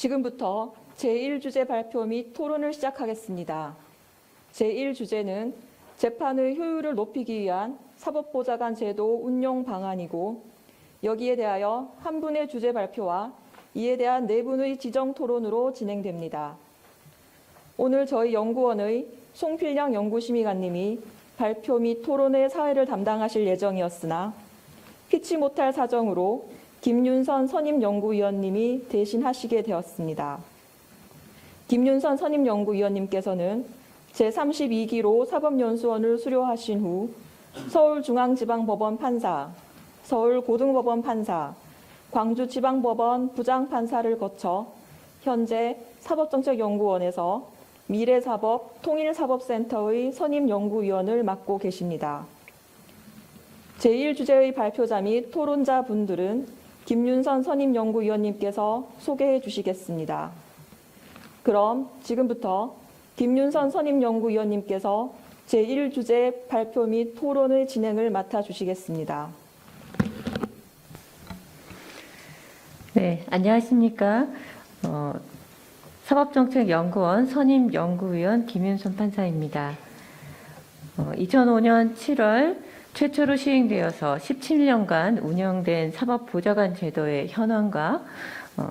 지금부터 제1주제 발표 및 토론을 시작하겠습니다. 제1주제는 재판의 효율을 높이기 위한 사법보좌관 제도 운용 방안이고, 여기에 대하여 한 분의 주제 발표와 이에 대한 네 분의 지정 토론으로 진행됩니다. 오늘 저희 연구원의 송필량 연구심의관님이 발표 및 토론의 사회를 담당하실 예정이었으나 피치 못할 사정으로 김윤선 선임연구위원님이 대신하시게 되었습니다. 김윤선 선임연구위원님께서는 제32기로 사법연수원을 수료하신 후 서울중앙지방법원 판사, 서울고등법원 판사, 광주지방법원 부장판사를 거쳐 현재 사법정책연구원에서 미래사법 통일사법센터의 선임연구위원을 맡고 계십니다. 제1주제의 발표자 및 토론자 분들은 김윤선 선임연구위원님께서 소개해 주시겠습니다. 그럼 지금부터 김윤선 선임연구위원님께서 제1주제 발표 및 토론의 진행을 맡아주시겠습니다. 네, 안녕하십니까. 사법정책연구원 선임연구위원 김윤선 판사입니다. 2005년 7월 최초로 시행되어서 17년간 운영된 사법보좌관 제도의 현황과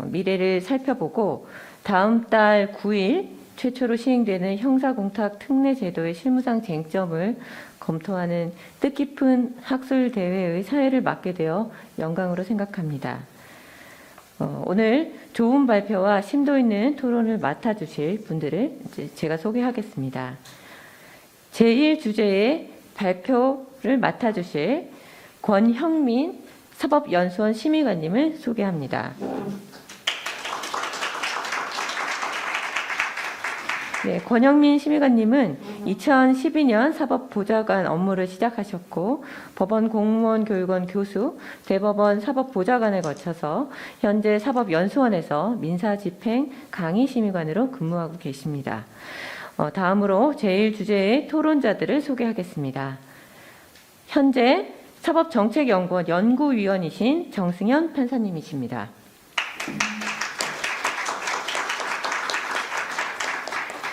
미래를 살펴보고 다음 달 9일 최초로 시행되는 형사공탁 특례 제도의 실무상 쟁점을 검토하는 뜻깊은 학술대회의 사회를 맡게 되어 영광으로 생각합니다. 오늘 좋은 발표와 심도 있는 토론을 맡아주실 분들을 제가 소개하겠습니다. 제1주제의 발표를 맡아주실 권형민 사법연수원 심의관님을 소개합니다. 네, 권형민 심의관님은 2012년 사법보좌관 업무를 시작하셨고 법원 공무원 교육원 교수, 대법원 사법보좌관을 거쳐서 현재 사법연수원에서 민사집행 강의심의관으로 근무하고 계십니다. 다음으로 제1주제의 토론자들을 소개하겠습니다. 현재 사법정책연구원 연구위원이신 정승현 판사님이십니다.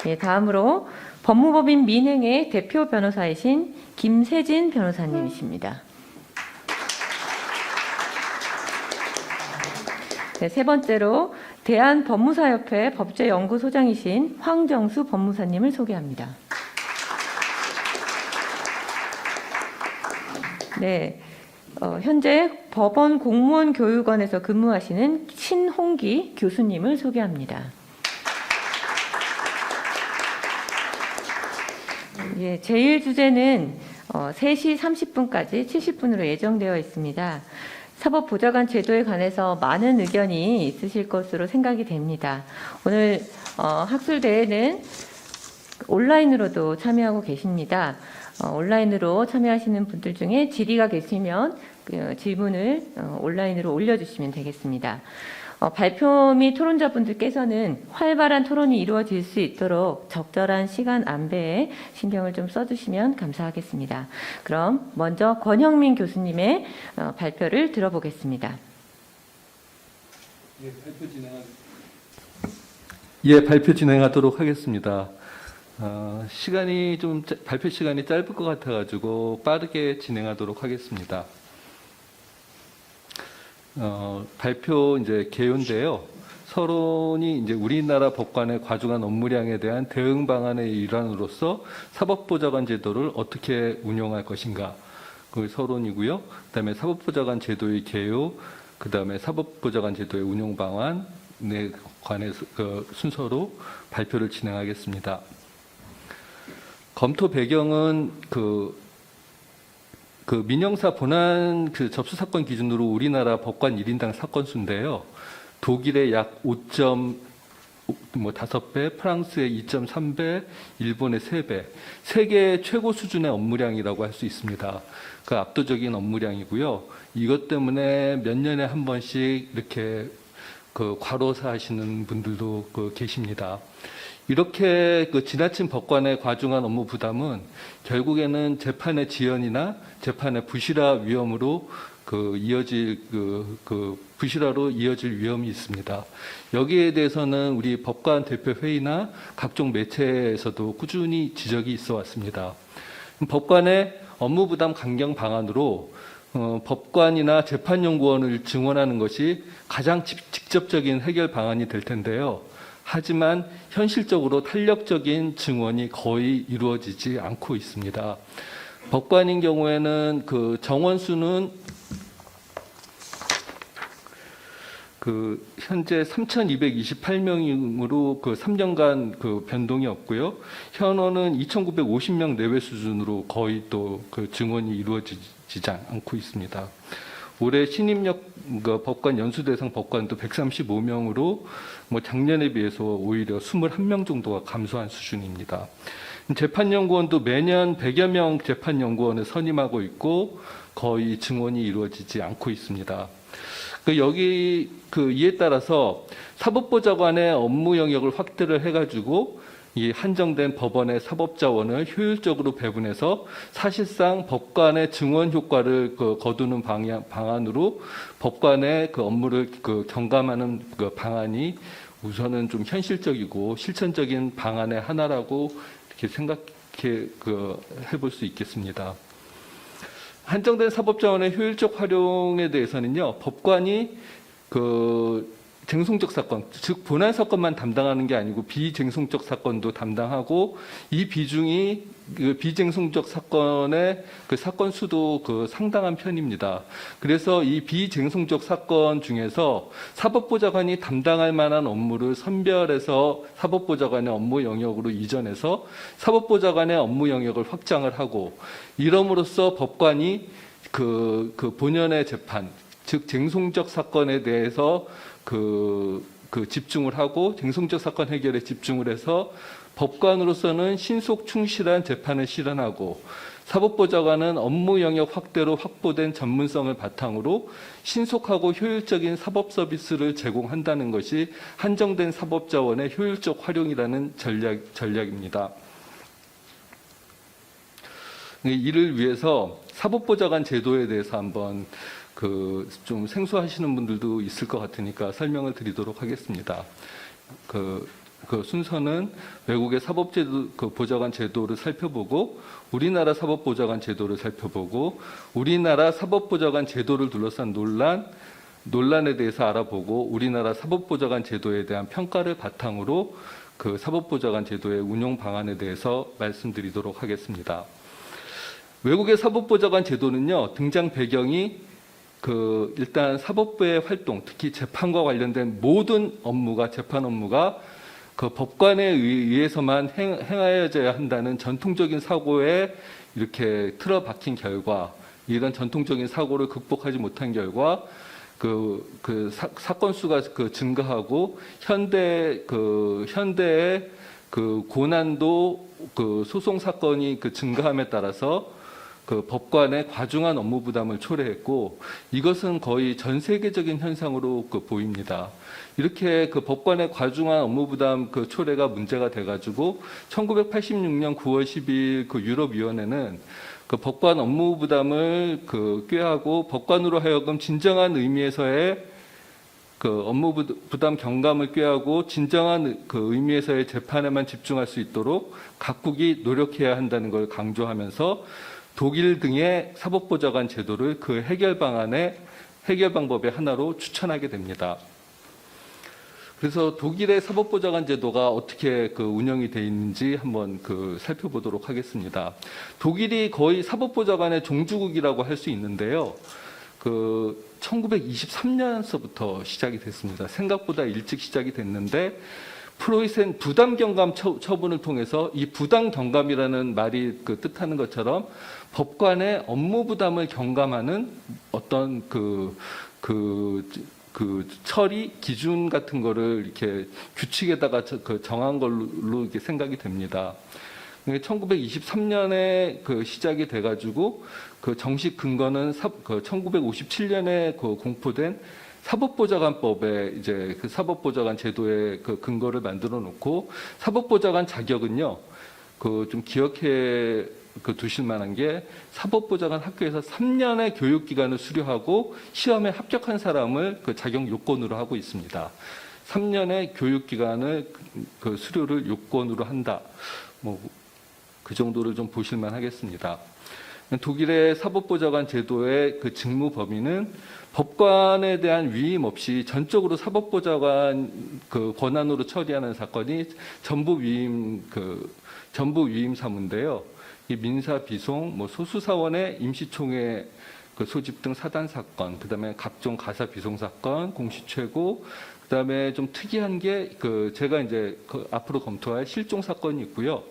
예, 다음으로 법무법인 민행의 대표 변호사이신 김세진 변호사님이십니다. 네, 세 번째로 대한법무사협회 법제연구소장이신 황정수 법무사님을 소개합니다. 네, 현재 법원 공무원 교육원에서 근무하시는 신홍기 교수님을 소개합니다. 예, 제1주제는 3시 30분까지 70분으로 예정되어 있습니다. 사법보좌관 제도에 관해서 많은 의견이 있으실 것으로 생각이 됩니다. 오늘 학술대회는 온라인으로도 참여하고 계십니다. 온라인으로 참여하시는 분들 중에 질의가 계시면 질문을 온라인으로 올려주시면 되겠습니다. 발표 및 토론자분들께서는 활발한 토론이 이루어질 수 있도록 적절한 시간 안배에 신경을 좀 써주시면 감사하겠습니다. 그럼 먼저 권형민 교수님의 발표를 들어보겠습니다. 발표 진행하도록 하겠습니다. 발표 시간이 짧을 것 같아가지고 빠르게 진행하도록 하겠습니다. 발표 개요인데요. 서론이 우리나라 법관의 과중한 업무량에 대한 대응 방안의 일환으로서 사법보좌관 제도를 어떻게 운영할 것인가. 그 서론이고요. 그다음에 사법보좌관 제도의 개요, 그다음에 사법보좌관 제도의 운용 방안에 관해서 순서로 발표를 진행하겠습니다. 검토 배경은 민형사 본안 접수 사건 기준으로 우리나라 법관 1인당 사건 수인데요. 독일의 약 5.5배, 프랑스의 2.3배, 일본의 3배, 세계 최고 수준의 업무량이라고 할 수 있습니다. 그 압도적인 업무량이고요. 이것 때문에 몇 년에 한 번씩 이렇게 과로사 하시는 분들도 계십니다. 이렇게 지나친 법관의 과중한 업무 부담은 결국에는 재판의 지연이나 재판의 부실화 위험으로 이어질 부실화로 이어질 위험이 있습니다. 여기에 대해서는 우리 법관 대표 회의나 각종 매체에서도 꾸준히 지적이 있어 왔습니다. 법관의 업무 부담 강경 방안으로 법관이나 재판연구원을 증원하는 것이 가장 직접적인 해결 방안이 될 텐데요. 하지만 현실적으로 탄력적인 증원이 거의 이루어지지 않고 있습니다. 법관인 경우에는 정원수는 현재 3,228명으로 3년간 변동이 없고요. 현원은 2,950명 내외 수준으로 거의 또 증원이 이루어지지 않고 있습니다. 올해 신입력 법관 연수 대상 법관도 135명으로 작년에 비해서 오히려 21명 정도가 감소한 수준입니다. 재판연구원도 매년 100여 명 재판연구원을 선임하고 있고 거의 증원이 이루어지지 않고 있습니다. 이에 따라서 사법보좌관의 업무 영역을 확대를 해가지고 이 한정된 법원의 사법자원을 효율적으로 배분해서 사실상 법관의 증원 효과를 거두는 방안으로 법관의 업무를 경감하는 방안이 우선은 좀 현실적이고 실천적인 방안의 하나라고 이렇게 생각해 해볼 수 있겠습니다. 한정된 사법자원의 효율적 활용에 대해서는요, 법관이 쟁송적 사건, 즉 본안 사건만 담당하는 게 아니고 비쟁송적 사건도 담당하고 이 비중이 비쟁송적 사건의 사건 수도 상당한 편입니다. 그래서 이 비쟁송적 사건 중에서 사법보좌관이 담당할 만한 업무를 선별해서 사법보좌관의 업무 영역으로 이전해서 사법보좌관의 업무 영역을 확장을 하고 이럼으로써 법관이 본연의 재판, 즉 쟁송적 사건에 대해서 집중을 하고 쟁송적 사건 해결에 집중을 해서 법관으로서는 신속 충실한 재판을 실현하고 사법보좌관은 업무 영역 확대로 확보된 전문성을 바탕으로 신속하고 효율적인 사법 서비스를 제공한다는 것이 한정된 사법자원의 효율적 활용이라는 전략입니다. 이를 위해서 사법보좌관 제도에 대해서 한번 좀 생소하시는 분들도 있을 것 같으니까 설명을 드리도록 하겠습니다. 순서는 외국의 사법제도, 보좌관 제도를 살펴보고, 우리나라 사법보좌관 제도를 살펴보고, 우리나라 사법보좌관 제도를 둘러싼 논란에 대해서 알아보고, 우리나라 사법보좌관 제도에 대한 평가를 바탕으로 사법보좌관 제도의 운용 방안에 대해서 말씀드리도록 하겠습니다. 외국의 사법보좌관 제도는요, 등장 배경이 일단 사법부의 활동, 특히 재판과 관련된 모든 업무가, 재판 업무가 법관에 의해서만 행하여져야 한다는 전통적인 사고에 이렇게 틀어박힌 결과, 이런 전통적인 사고를 극복하지 못한 결과, 사건 수가 증가하고, 현대의 고난도 소송 사건이 증가함에 따라서 법관의 과중한 업무 부담을 초래했고 이것은 거의 전 세계적인 현상으로 보입니다. 이렇게 법관의 과중한 업무 부담 초래가 문제가 돼가지고 1986년 9월 10일 유럽위원회는 법관 업무 부담을 꾀하고 법관으로 하여금 진정한 의미에서의 업무 부담 경감을 꾀하고 진정한 의미에서의 재판에만 집중할 수 있도록 각국이 노력해야 한다는 걸 강조하면서 독일 등의 사법보좌관 제도를 해결 방법의 하나로 추천하게 됩니다. 그래서 독일의 사법보좌관 제도가 어떻게 운영이 되어 있는지 한번 살펴보도록 하겠습니다. 독일이 거의 사법보좌관의 종주국이라고 할 수 있는데요. 1923년서부터 시작이 됐습니다. 생각보다 일찍 시작이 됐는데 프로이센 부당경감 처분을 통해서 이 부당경감이라는 말이 뜻하는 것처럼 법관의 업무 부담을 경감하는 어떤 처리 기준 같은 거를 이렇게 규칙에다가 정한 걸로 이렇게 생각이 됩니다. 1923년에 시작이 돼가지고 정식 근거는 1957년에 공포된 사법보좌관법에 이제 사법보좌관 제도의 근거를 만들어 놓고 사법보좌관 자격은요, 좀 기억해 두실 만한 게 사법보좌관 학교에서 3년의 교육 기간을 수료하고 시험에 합격한 사람을 그 자격 요건으로 하고 있습니다. 3년의 교육 기간을 그 수료를 요건으로 한다. 뭐 그 정도를 좀 보실만 하겠습니다. 독일의 사법보좌관 제도의 그 직무 범위는 법관에 대한 위임 없이 전적으로 사법보좌관 그 권한으로 처리하는 사건이 전부 위임 사무인데요. 이 민사 비송, 뭐 소수사원의 임시총회 그 소집 등 사단 사건, 그다음에 각종 가사 비송 사건, 공시최고, 그다음에 좀 특이한 게 그 제가 이제 그 앞으로 검토할 실종 사건이 있고요.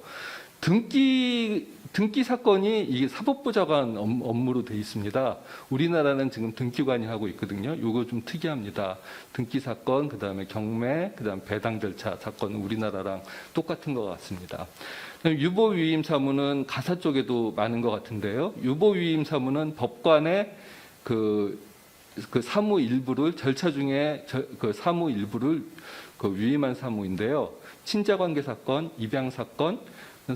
등기 사건이 이게 사법보좌관 업무로 돼 있습니다. 우리나라는 지금 등기관이 하고 있거든요. 이거 좀 특이합니다. 등기 사건, 그다음에 경매, 그다음 배당 절차 사건은 우리나라랑 똑같은 것 같습니다. 유보위임 사무는 가사 쪽에도 많은 것 같은데요. 유보위임 사무는 법관의 그 사무 일부를 절차 중에 그 사무 일부를 그 위임한 사무인데요. 친자관계 사건, 입양 사건,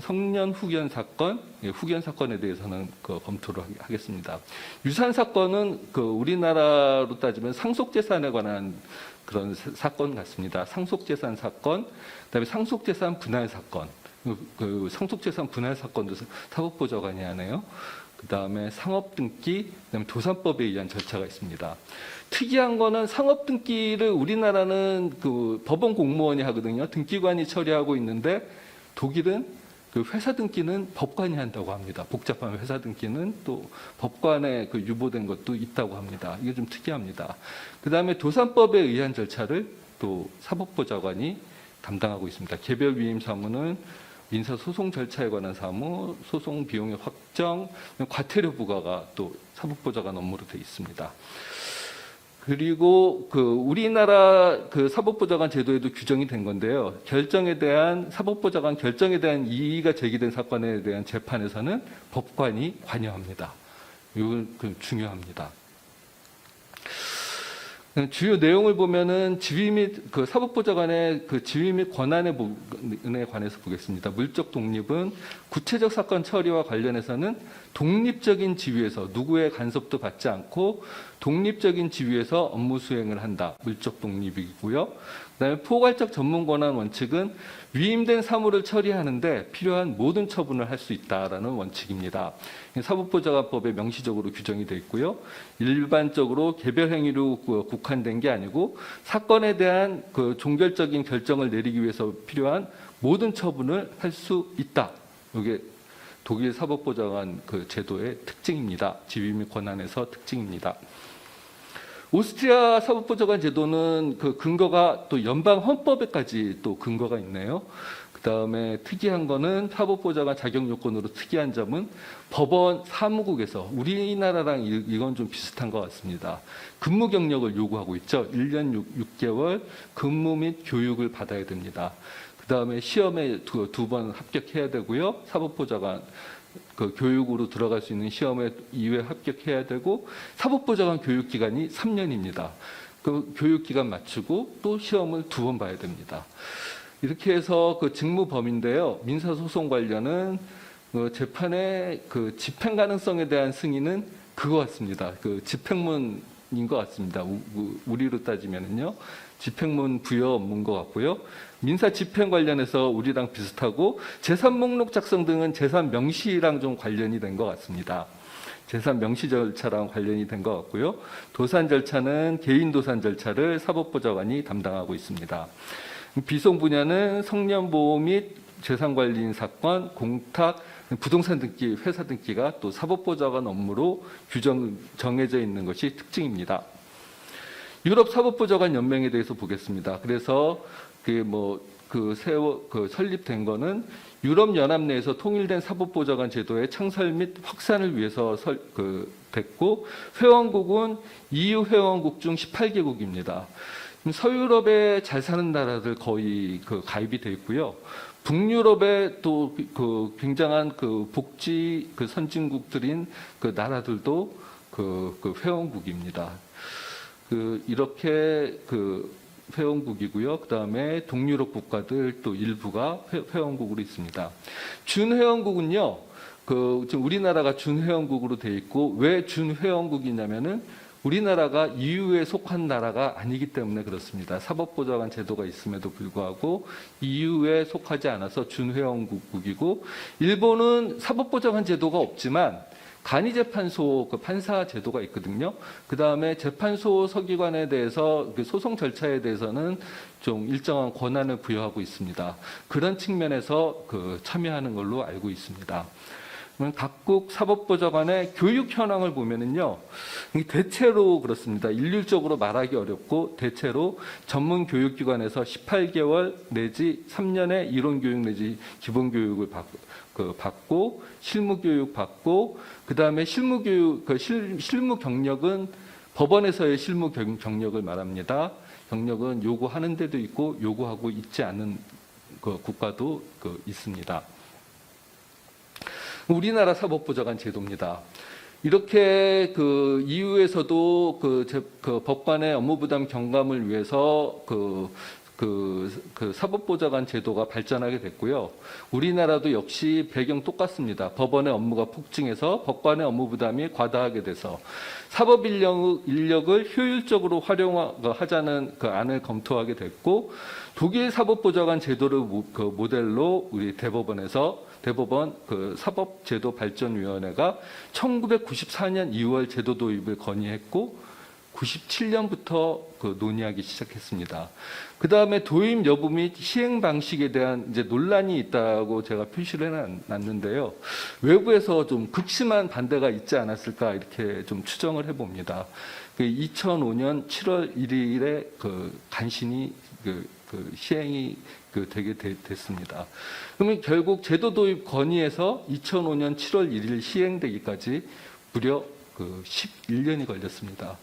성년 후견 사건, 후견 사건에 대해서는 그 검토를 하겠습니다. 유산 사건은 그 우리나라로 따지면 상속재산에 관한 그런 사건 같습니다. 상속재산 사건, 그다음에 상속재산 분할 사건, 그 상속재산 분할 사건도 사법보좌관이 하네요. 그다음에 상업등기, 그다음에 도산법에 의한 절차가 있습니다. 특이한 거는 상업등기를 우리나라는 그 법원 공무원이 하거든요. 등기관이 처리하고 있는데 독일은 그 회사 등기는 법관이 한다고 합니다. 복잡한 회사 등기는 또 법관에 그 유보된 것도 있다고 합니다. 이게 좀 특이합니다. 그다음에 도산법에 의한 절차를 또 사법보좌관이 담당하고 있습니다. 개별 위임 사무는 민사 소송 절차에 관한 사무, 소송 비용의 확정, 과태료 부과가 또 사법보좌관 업무로 되어 있습니다. 그리고 그 우리나라 그 사법보좌관 제도에도 규정이 된 건데요. 사법보좌관 결정에 대한 이의가 제기된 사건에 대한 재판에서는 법관이 관여합니다. 이건 그 중요합니다. 주요 내용을 보면은 지위 및 그 사법보좌관의 그 지위 및 권한에 관해서 보겠습니다. 물적 독립은 구체적 사건 처리와 관련해서는 독립적인 지위에서 누구의 간섭도 받지 않고 독립적인 지위에서 업무 수행을 한다. 물적 독립이고요. 그다음에 포괄적 전문 권한 원칙은 위임된 사무를 처리하는데 필요한 모든 처분을 할 수 있다라는 원칙입니다. 사법보좌관법에 명시적으로 규정이 되어 있고요. 일반적으로 개별 행위로 국한된 게 아니고 사건에 대한 그 종결적인 결정을 내리기 위해서 필요한 모든 처분을 할 수 있다. 이게 독일 사법보좌관 그 제도의 특징입니다. 지위 및 권한에서 특징입니다. 오스트리아 사법보좌관 제도는 그 근거가 또 연방 헌법에까지 또 근거가 있네요. 그다음에 특이한 거는 사법보좌관 자격 요건으로 특이한 점은 법원 사무국에서 우리나라랑 이건 좀 비슷한 것 같습니다. 근무 경력을 요구하고 있죠. 1년 6개월 근무 및 교육을 받아야 됩니다. 그다음에 시험에 두 번 합격해야 되고요. 사법보좌관 그 교육으로 들어갈 수 있는 시험에 2회 합격해야 되고 사법보좌관 교육 기간이 3년입니다. 그 교육 기간 마치고 또 시험을 2번 봐야 됩니다. 이렇게 해서 그 직무 범위인데요. 민사소송 관련은 재판의 그 집행 가능성에 대한 승인은 그거 같습니다. 그 집행문인 것 같습니다. 우리로 따지면은요. 집행문 부여 업무인 것 같고요. 민사 집행 관련해서 우리랑 비슷하고 재산 목록 작성 등은 재산 명시랑 좀 관련이 된 것 같습니다. 재산 명시 절차랑 관련이 된 것 같고요. 도산 절차는 개인 도산 절차를 사법보좌관이 담당하고 있습니다. 비송 분야는 성년보호 및 재산관리인 사건, 공탁, 부동산 등기, 회사 등기가 또 사법보좌관 업무로 정해져 있는 것이 특징입니다. 유럽 사법보좌관 연맹에 대해서 보겠습니다. 그래서 설립된 거는 유럽 연합 내에서 통일된 사법보좌관 제도의 창설 및 확산을 위해서 됐고 회원국은 EU 회원국 중 18개국입니다. 서유럽에 잘 사는 나라들 거의 가입이 돼 있고요. 북유럽에 또 굉장한 복지 선진국들인 나라들도 회원국입니다. 이렇게 회원국이고요. 그다음에 동유럽 국가들 또 일부가 회원국으로 있습니다. 준회원국은요. 지금 우리나라가 준회원국으로 돼 있고 왜 준회원국이냐면은 우리나라가 EU에 속한 나라가 아니기 때문에 그렇습니다. 사법보좌관 제도가 있음에도 불구하고 EU에 속하지 않아서 준회원국이고 일본은 사법보좌관 제도가 없지만 간이재판소 그 판사 제도가 있거든요. 그 다음에 재판소 서기관에 대해서 그 소송 절차에 대해서는 좀 일정한 권한을 부여하고 있습니다. 그런 측면에서 참여하는 걸로 알고 있습니다. 각국 사법보좌관의 교육 현황을 보면은요, 대체로 그렇습니다. 일률적으로 말하기 어렵고 대체로 전문 교육기관에서 18개월 내지 3년의 이론 교육 내지 기본 교육을 받고 실무 교육 받고 그 다음에 실무 교육 실무 경력은 법원에서의 실무 경력을 말합니다. 경력은 요구하는 데도 있고 요구하고 있지 않은 국가도 있습니다. 우리나라 사법보좌관 제도입니다. 이렇게 EU에서도 법관의 업무 부담 경감을 위해서 사법보좌관 제도가 발전하게 됐고요. 우리나라도 역시 배경 똑같습니다. 법원의 업무가 폭증해서 법관의 업무 부담이 과다하게 돼서 사법 인력을 효율적으로 활용하자는 안을 검토하게 됐고 독일 사법보좌관 제도를 모델로 우리 대법원 사법제도발전위원회가 1994년 2월 제도 도입을 건의했고 97년부터 논의하기 시작했습니다. 그 다음에 도입 여부 및 시행 방식에 대한 이제 논란이 있다고 제가 표시를 해놨는데요. 외부에서 좀 극심한 반대가 있지 않았을까 이렇게 좀 추정을 해봅니다. 2005년 7월 1일에 간신히 시행이 되게 됐습니다. 그러면 결국 제도 도입 건의에서 2005년 7월 1일 시행되기까지 무려 11년이 걸렸습니다.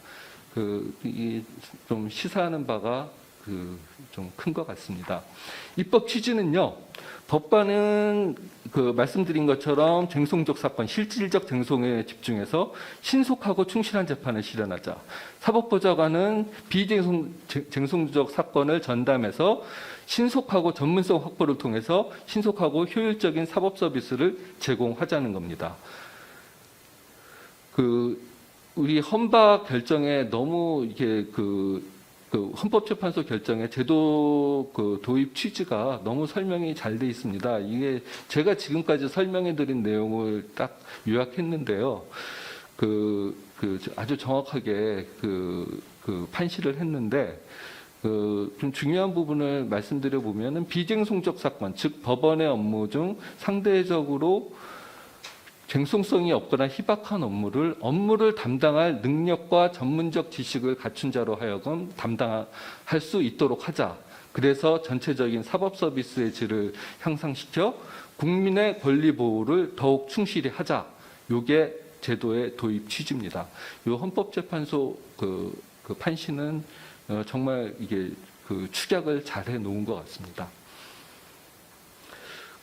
좀 시사하는 바가 좀 큰 것 같습니다. 입법 취지는요, 법관은 말씀드린 것처럼 쟁송적 사건, 실질적 쟁송에 집중해서 신속하고 충실한 재판을 실현하자. 사법보좌관은 비쟁송적 사건을 전담해서 신속하고 전문성 확보를 통해서 신속하고 효율적인 사법 서비스를 제공하자는 겁니다. 우리 헌법 결정에 너무 이게 헌법재판소 결정의 제도 도입 취지가 너무 설명이 잘 돼 있습니다. 이게 제가 지금까지 설명해 드린 내용을 딱 요약했는데요. 아주 정확하게 판시를 했는데 좀 중요한 부분을 말씀드려 보면은 비쟁송적 사건, 즉 법원의 업무 중 상대적으로 쟁송성이 없거나 희박한 업무를 담당할 능력과 전문적 지식을 갖춘 자로 하여금 담당할 수 있도록 하자. 그래서 전체적인 사법 서비스의 질을 향상시켜 국민의 권리 보호를 더욱 충실히 하자. 요게 제도의 도입 취지입니다. 요 헌법재판소 판시는 정말 이게 축약을 잘 해놓은 것 같습니다.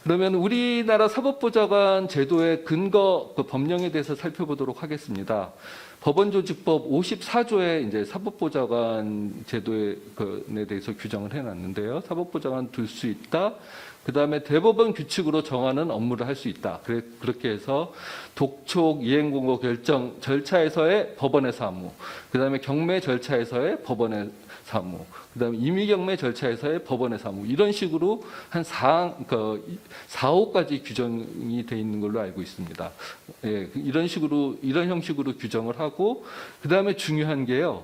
그러면 우리나라 사법보좌관 제도의 근거 법령에 대해서 살펴보도록 하겠습니다. 법원조직법 54조에 이제 사법보좌관 제도에 대해서 규정을 해놨는데요. 사법보좌관 둘 수 있다. 그 다음에 대법원 규칙으로 정하는 업무를 할 수 있다. 그렇게 해서 독촉, 이행공고 결정 절차에서의 법원의 사무, 그 다음에 경매 절차에서의 법원의 사무, 그 다음에 임의경매 절차에서의 법원의 사무, 이런 식으로 한 4호까지 규정이 되어 있는 걸로 알고 있습니다. 예, 이런 형식으로 규정을 하고, 그 다음에 중요한 게요.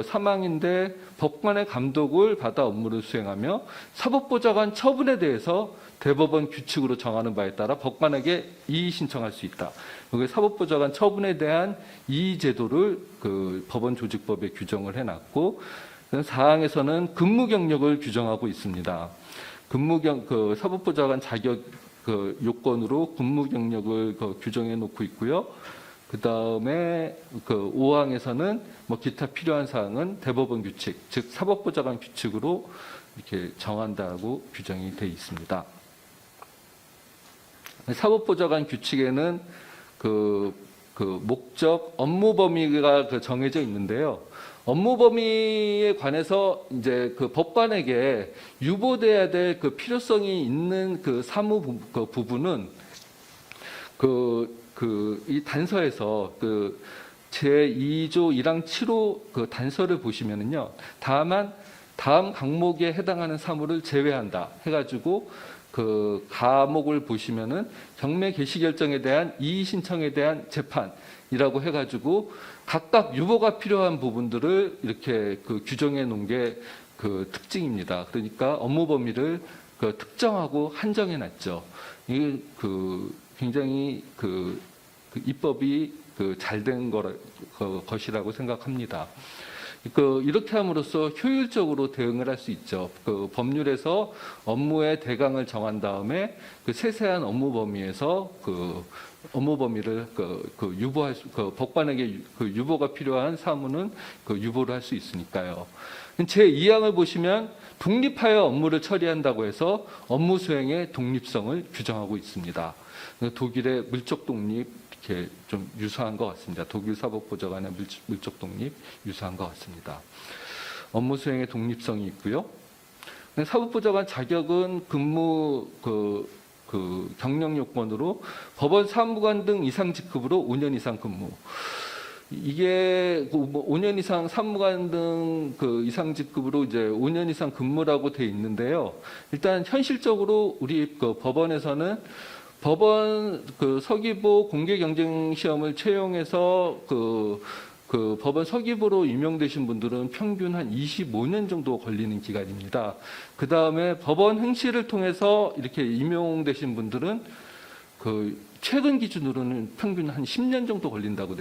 사망인데 법관의 감독을 받아 업무를 수행하며 사법보좌관 처분에 대해서 대법원 규칙으로 정하는 바에 따라 법관에게 이의 신청할 수 있다. 여기 사법보좌관 처분에 대한 이의 제도를 법원조직법에 규정을 해놨고, 사항에서는 근무 경력을 규정하고 있습니다. 사법보좌관 자격 요건으로 근무 경력을 규정해 놓고 있고요. 그 다음에 5항에서는 기타 필요한 사항은 대법원 규칙, 즉 사법보좌관 규칙으로 이렇게 정한다고 규정이 되어 있습니다. 사법보좌관 규칙에는 목적, 업무 범위가 정해져 있는데요. 업무 범위에 관해서 이제 법관에게 유보돼야 될 필요성이 있는 사무 부분은 이 단서에서 제2조 1항 7호 그 단서를 보시면은요. 다만 다음 항목에 해당하는 사무를 제외한다 해가지고 그 과목을 보시면은 경매 개시 결정에 대한 이의 신청에 대한 재판이라고 해가지고 각각 유보가 필요한 부분들을 이렇게 그 규정해 놓은 게 그 특징입니다. 그러니까 업무 범위를 그 특정하고 한정해 놨죠. 이게 굉장히 입법이 잘 된 것이라고 생각합니다. 이렇게 함으로써 효율적으로 대응을 할 수 있죠. 법률에서 업무의 대강을 정한 다음에 그 세세한 업무 범위에서 업무 범위를 유보할 법관에게 유보가 필요한 사무는 유보를 할 수 있으니까요. 제 2항을 보시면 독립하여 업무를 처리한다고 해서 업무 수행의 독립성을 규정하고 있습니다. 독일의 물적 독립 이렇게 좀 유사한 것 같습니다. 독일 사법보좌관의 물적 독립 유사한 것 같습니다. 업무 수행의 독립성이 있고요. 사법보좌관 자격은 근무 경력 요건으로 법원 사무관 등 이상 직급으로 5년 이상 근무. 이게 5년 이상 사무관 등 이상 직급으로 이제 5년 이상 근무라고 돼 있는데요. 일단 현실적으로 우리 법원에서는 법원 서기부 공개 경쟁 시험을 채용해서 법원 서기부로 임용되신 분들은 평균 한 25년 정도 걸리는 기간입니다. 그 다음에 법원 행시를 통해서 이렇게 임용되신 분들은 최근 기준으로는 평균 한 10년 정도 걸린다고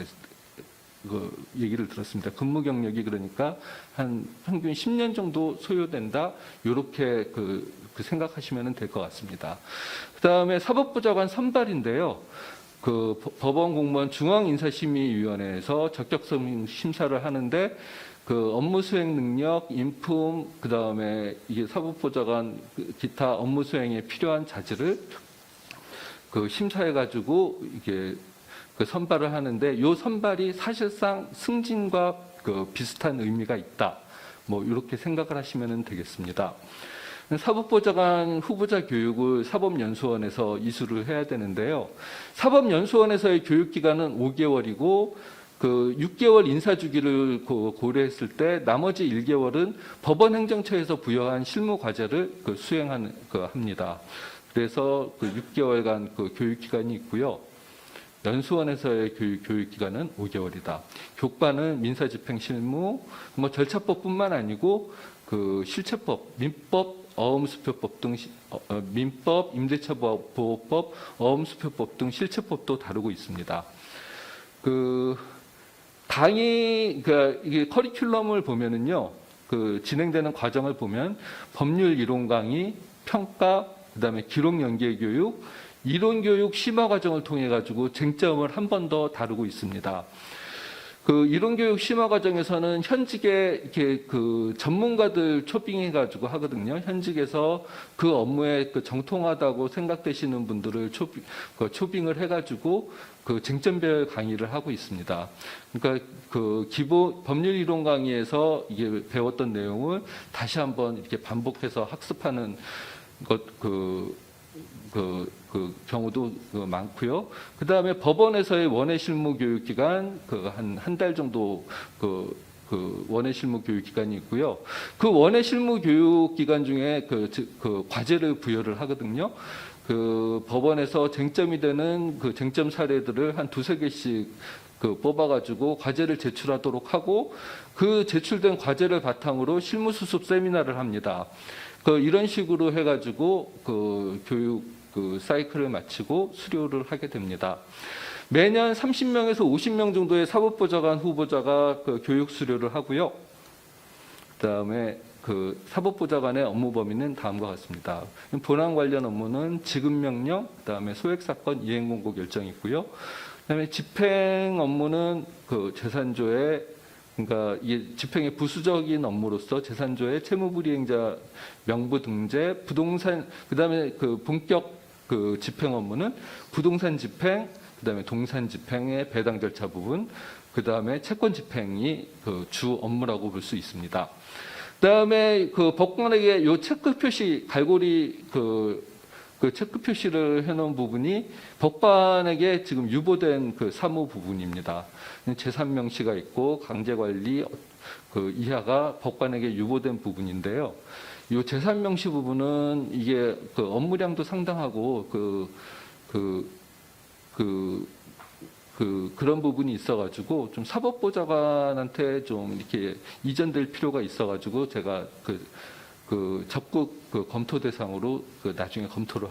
얘기를 들었습니다. 근무 경력이 그러니까 한 평균 10년 정도 소요된다. 이렇게 생각하시면 될 것 같습니다. 그 다음에 사법보좌관 선발인데요. 법원 공무원 중앙인사심의위원회에서 적격성 심사를 하는데 업무 수행 능력, 인품, 그 다음에 이게 사법보좌관 기타 업무 수행에 필요한 자질을 심사해가지고 이게 선발을 하는데 이 선발이 사실상 승진과 비슷한 의미가 있다. 뭐 이렇게 생각을 하시면 되겠습니다. 사법보좌관 후보자 교육을 사법연수원에서 이수를 해야 되는데요. 사법연수원에서의 교육기간은 5개월이고 6개월 인사주기를 고려했을 때 나머지 1개월은 법원행정처에서 부여한 실무과제를 수행합니다. 그래서 6개월간 교육기간이 있고요. 연수원에서의 교육기간은 5개월이다. 교과는 민사집행실무, 절차법뿐만 아니고 실체법, 민법, 어음수표법 등 민법, 임대차 보호법, 어음수표법 등 실체법도 다루고 있습니다. 이게 커리큘럼을 보면은요, 진행되는 과정을 보면 법률 이론 강의, 평가, 그다음에 기록 연계 교육, 이론 교육 심화 과정을 통해 가지고 쟁점을 한 번 더 다루고 있습니다. 이론 교육 심화 과정에서는 현직에 이렇게 전문가들 초빙해 가지고 하거든요. 현직에서 업무에 정통하다고 생각되시는 분들을 초빙을 해 가지고 쟁점별 강의를 하고 있습니다. 그러니까 기본 법률 이론 강의에서 이게 배웠던 내용을 다시 한번 이렇게 반복해서 학습하는 경우도 많고요. 그 다음에 법원에서의 원외 실무 교육 기간 한 달 정도 원외 실무 교육 기간이 있고요. 원외 실무 교육 기간 중에 과제를 부여를 하거든요. 법원에서 쟁점이 되는 쟁점 사례들을 한 2-3개씩 뽑아가지고 과제를 제출하도록 하고 제출된 과제를 바탕으로 실무 수습 세미나를 합니다. 이런 식으로 해가지고 교육 사이클을 마치고 수료를 하게 됩니다. 매년 30명에서 50명 정도의 사법보좌관 후보자가 교육 수료를 하고요. 그다음에 사법보좌관의 업무 범위는 다음과 같습니다. 본안 관련 업무는 지급명령, 그다음에 소액사건 이행공고 결정이 있고요. 그다음에 집행 업무는 재산조회, 그러니까 이게 집행의 부수적인 업무로서 재산조회, 채무불이행자 명부 등재, 부동산, 그다음에 본격 집행 업무는 부동산 집행, 그다음에 동산 집행의 배당 절차 부분, 그다음에 채권 집행이 주 업무라고 볼 수 있습니다. 그다음에 법관에게 요 체크 표시 갈고리 그 체크 표시를 해놓은 부분이 법관에게 지금 유보된 그 사무 부분입니다. 재산명시가 있고 강제관리 그 이하가 법관에게 유보된 부분인데요. 이 재산명시 부분은 이게 그 업무량도 상당하고 그런 부분이 있어가지고 좀 사법보좌관한테 좀 이렇게 이전될 필요가 있어가지고 제가 적극 검토 대상으로 나중에 검토를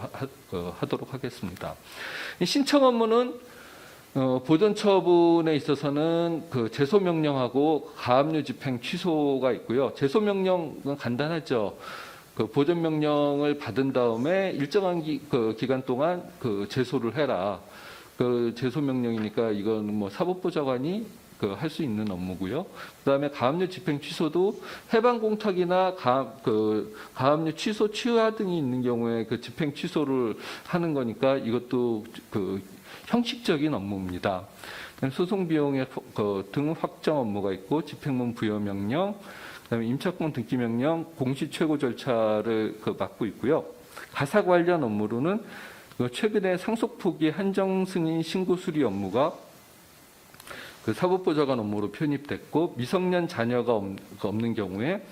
하도록 하겠습니다. 이 신청 업무는 보존 처분에 있어서는 그 제소 명령하고 가압류 집행 취소가 있고요. 제소 명령은 간단하죠. 그 보존 명령을 받은 다음에 일정한 기간 동안 그 제소를 해라. 그 제소 명령이니까 이건 뭐 사법보좌관이 할 수 있는 업무고요. 그다음에 가압류 집행 취소도 해방 공탁이나 가압류 취소 취하 등이 있는 경우에 그 집행 취소를 하는 거니까 이것도 그 형식적인 업무입니다. 소송 비용의 등 확정 업무가 있고 집행문 부여 명령, 그다음에 임차권 등기 명령, 공시 최고 절차를 맡고 있고요. 가사 관련 업무로는 최근에 상속 포기 한정 승인 신고 수리 업무가 그 사법보좌관 업무로 편입됐고 미성년 자녀가 없는 경우에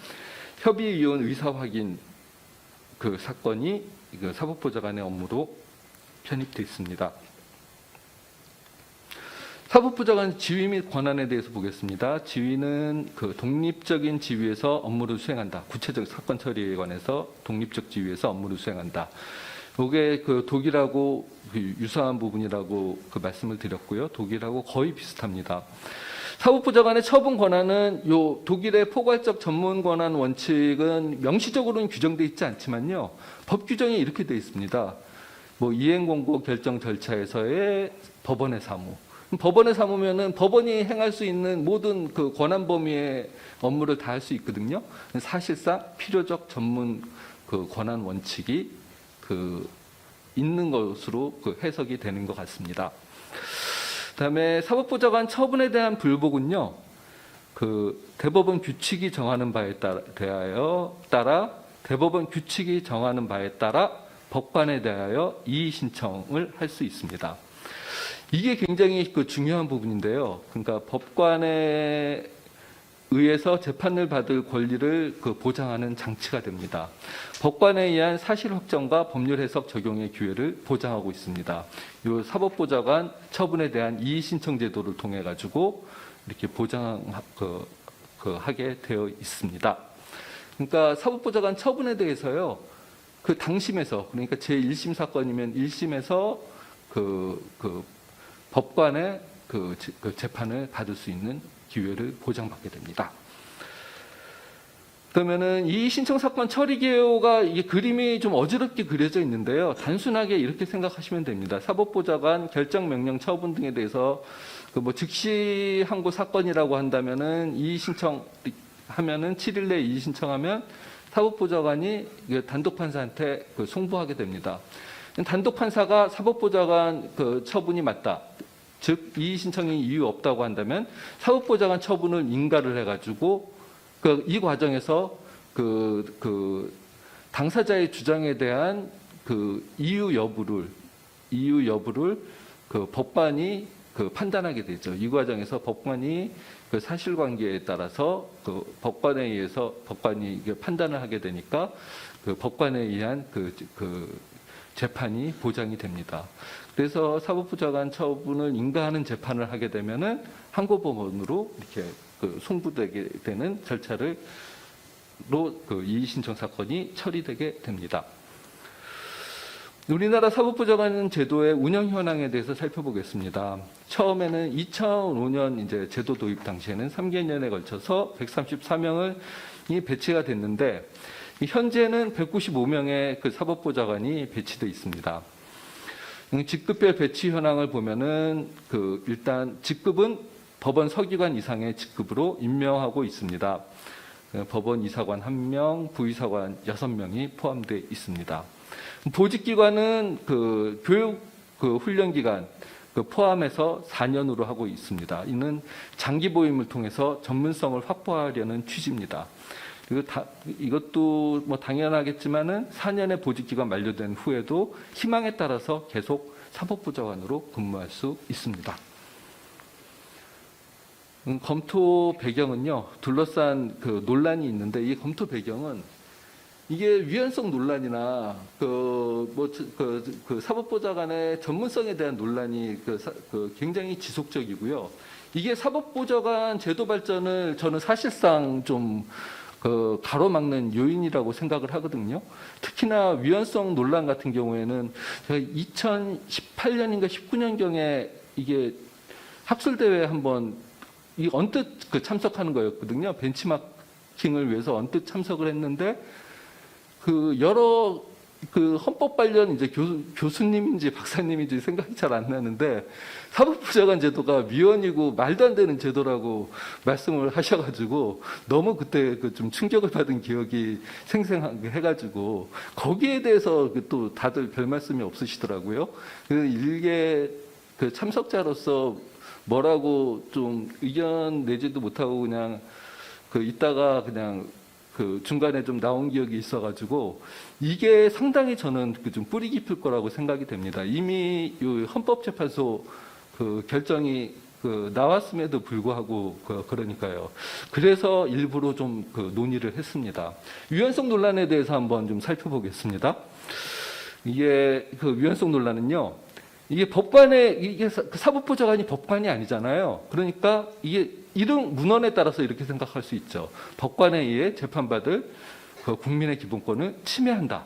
협의 이혼 의사 확인 그 사건이 그 사법보좌관의 업무로 편입돼 있습니다. 사법보좌관 지위 및 권한에 대해서 보겠습니다. 지위는 그 독립적인 지위에서 업무를 수행한다. 구체적 사건 처리에 관해서 독립적 지위에서 업무를 수행한다. 이게 그 독일하고 유사한 부분이라고 그 말씀을 드렸고요. 독일하고 거의 비슷합니다. 사법보좌관의 처분 권한은 요 독일의 포괄적 전문 권한 원칙은 명시적으로는 규정되어 있지 않지만요. 법 규정이 이렇게 되어 있습니다. 뭐 이행 공고 결정 절차에서의 법원의 사무. 법원의 사무면은 법원이 행할 수 있는 모든 그 권한 범위의 업무를 다 할 수 있거든요. 사실상 필요적 전문 그 권한 원칙이 있는 것으로 해석이 되는 것 같습니다. 그다음에 사법보좌관 처분에 대한 불복은요, 대법원 규칙이 정하는 바에 따라 대법원 규칙이 정하는 바에 따라 법관에 대하여 이의 신청을 할 수 있습니다. 이게 굉장히 중요한 부분인데요. 그러니까 법관에 의해서 재판을 받을 권리를 보장하는 장치가 됩니다. 법관에 의한 사실 확정과 법률 해석 적용의 기회를 보장하고 있습니다. 이 사법보좌관 처분에 대한 이의 신청 제도를 통해 가지고 이렇게 하게 되어 있습니다. 그러니까 사법보좌관 처분에 대해서요, 그 당심에서, 그러니까 제1심 사건이면 1심에서 법관의 재판을 받을 수 있는 기회를 보장받게 됩니다. 그러면은 이 신청 사건 처리 개요가 이게 그림이 좀 어지럽게 그려져 있는데요. 단순하게 이렇게 생각하시면 됩니다. 사법보좌관 결정 명령 처분 등에 대해서 즉시 항고 사건이라고 한다면은 이의 신청하면은 7일 내에 이의 신청하면 사법보좌관이 단독 판사한테 송부하게 됩니다. 단독 판사가 사법보좌관 처분이 맞다. 즉 이의 신청이 이유 없다고 한다면 사법보좌관 처분을 인가를 해가지고 이 과정에서 당사자의 주장에 대한 이유 여부를 법관이 판단하게 되죠. 이 과정에서 법관이 사실관계에 따라서 법관에 의해서 법관이 판단을 하게 되니까 법관에 의한 재판이 보장이 됩니다. 그래서 사법보좌관 처분을 인가하는 재판을 하게 되면은 항고법원으로 이렇게 송부되게 되는 절차로 이의 신청 사건이 처리되게 됩니다. 우리나라 사법보좌관 제도의 운영 현황에 대해서 살펴보겠습니다. 처음에는 2005년 이제 제도 도입 당시에는 3개년에 걸쳐서 134명이 배치가 됐는데 현재는 195명의 사법보좌관이 배치되어 있습니다. 직급별 배치 현황을 보면은 일단 직급은 법원 서기관 이상의 직급으로 임명하고 있습니다. 법원 이사관 1명, 부이사관 6명이 포함되어 있습니다. 보직기관은 교육 훈련기간 포함해서 4년으로 하고 있습니다. 이는 장기 보임을 통해서 전문성을 확보하려는 취지입니다. 이것도 뭐 당연하겠지만은 4년의 보직기간 만료된 후에도 희망에 따라서 계속 사법보좌관으로 근무할 수 있습니다. 검토 배경은요, 둘러싼 그 논란이 있는데, 이 검토 배경은 이게 위헌성 논란이나 그 사법보좌관의 전문성에 대한 논란이 굉장히 지속적이고요. 이게 사법보좌관 제도 발전을 저는 사실상 좀 가로막는 요인이라고 생각을 하거든요. 특히나 위헌성 논란 같은 경우에는 제가 2018년인가 19년경에 이게 학술대회에 한번 언뜻 참석하는 거였거든요. 벤치마킹을 위해서 언뜻 참석을 했는데 여러 헌법 관련 이제 교수님인지 박사님인지 생각이 잘 안 나는데 사법보좌관 제도가 위헌이고 말도 안 되는 제도라고 말씀을 하셔가지고 너무 그때 좀 충격을 받은 기억이 생생하게 해가지고 거기에 대해서 또 다들 별 말씀이 없으시더라고요. 일개 참석자로서 뭐라고 좀 의견 내지도 못하고 그냥 있다가 그냥 중간에 좀 나온 기억이 있어가지고 이게 상당히 저는 좀 뿌리 깊을 거라고 생각이 됩니다. 이미 헌법재판소 결정이 나왔음에도 불구하고 그러니까요. 그래서 일부러 좀 논의를 했습니다. 위헌성 논란에 대해서 한번 좀 살펴보겠습니다. 이게 위헌성 논란은요. 이게 이게 사법보좌관이 법관이 아니잖아요. 그러니까 이게 이름 문헌에 따라서 이렇게 생각할 수 있죠. 법관에 의해 재판받을 국민의 기본권을 침해한다.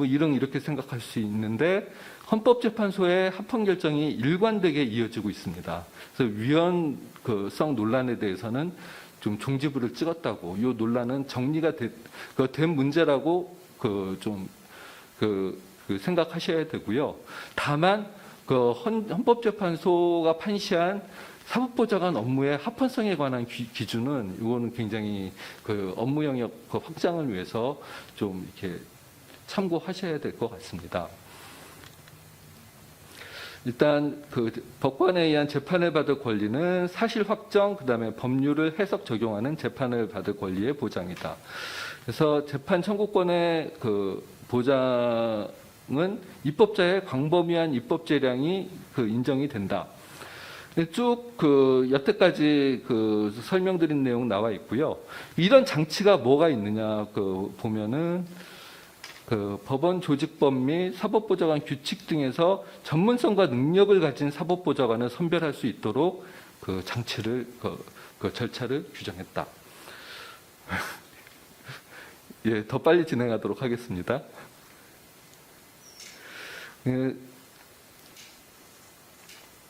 이렇게 생각할 수 있는데 헌법재판소의 합헌 결정이 일관되게 이어지고 있습니다. 그래서 위헌성 논란에 대해서는 좀 종지부를 찍었다고, 이 논란은 정리가 된 문제라고 생각하셔야 되고요. 다만 헌법재판소가 판시한 사법보좌관 업무의 합헌성에 관한 기준은 이거는 굉장히 업무 영역 확장을 위해서 좀 이렇게 참고하셔야 될 것 같습니다. 일단 법관에 의한 재판을 받을 권리는 사실 확정, 그다음에 법률을 해석 적용하는 재판을 받을 권리의 보장이다. 그래서 재판 청구권의 보장은 입법자의 광범위한 입법 재량이 인정이 된다. 쭉 여태까지 설명드린 내용 나와 있고요. 이런 장치가 뭐가 있느냐 보면은 법원 조직법 및 사법보좌관 규칙 등에서 전문성과 능력을 가진 사법보좌관을 선별할 수 있도록 장치를 절차를 규정했다. 예, 더 빨리 진행하도록 하겠습니다.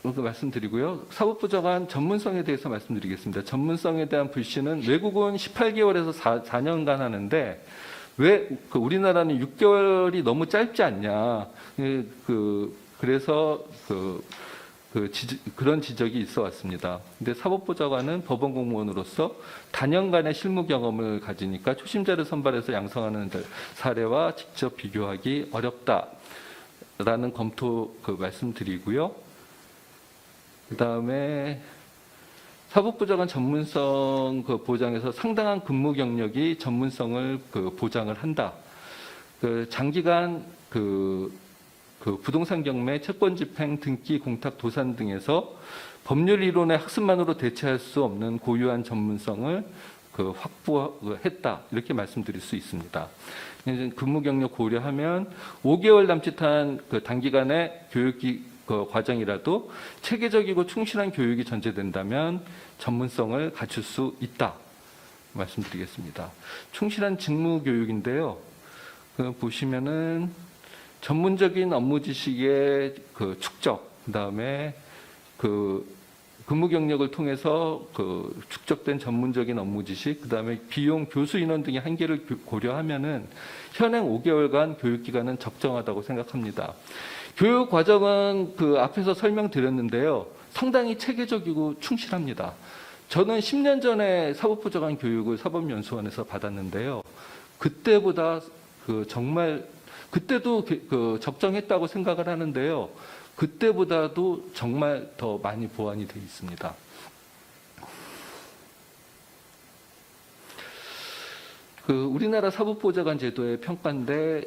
말씀드리고요. 사법보좌관 전문성에 대해서 말씀드리겠습니다. 전문성에 대한 불신은 외국은 18개월에서 4년간 하는데 왜 우리나라는 6개월이 너무 짧지 않냐. 그래서 그런 지적이 있어 왔습니다. 근데 사법보좌관은 법원 공무원으로서 단연간의 실무 경험을 가지니까 초심자를 선발해서 양성하는 사례와 직접 비교하기 어렵다라는 검토 말씀드리고요. 그다음에 사법보좌관 전문성 보장에서 상당한 근무 경력이 전문성을 보장을 한다. 장기간 부동산 경매, 채권 집행, 등기, 공탁, 도산 등에서 법률 이론의 학습만으로 대체할 수 없는 고유한 전문성을 확보했다. 이렇게 말씀드릴 수 있습니다. 근무 경력 고려하면 5개월 남짓한 단기간의 교육이 과정이라도 체계적이고 충실한 교육이 전제된다면 전문성을 갖출 수 있다 말씀드리겠습니다. 충실한 직무 교육인데요. 보시면은 전문적인 업무 지식의 축적, 그다음에 근무 경력을 통해서 축적된 전문적인 업무 지식, 그다음에 비용, 교수 인원 등의 한계를 고려하면은 현행 5개월간 교육 기간은 적정하다고 생각합니다. 교육 과정은 앞에서 설명드렸는데요. 상당히 체계적이고 충실합니다. 저는 10년 전에 사법보좌관 교육을 사법연수원에서 받았는데요. 그때보다 정말 그때도 적정했다고 생각을 하는데요. 그때보다도 정말 더 많이 보완이 되어 있습니다. 우리나라 사법보좌관 제도의 평가인데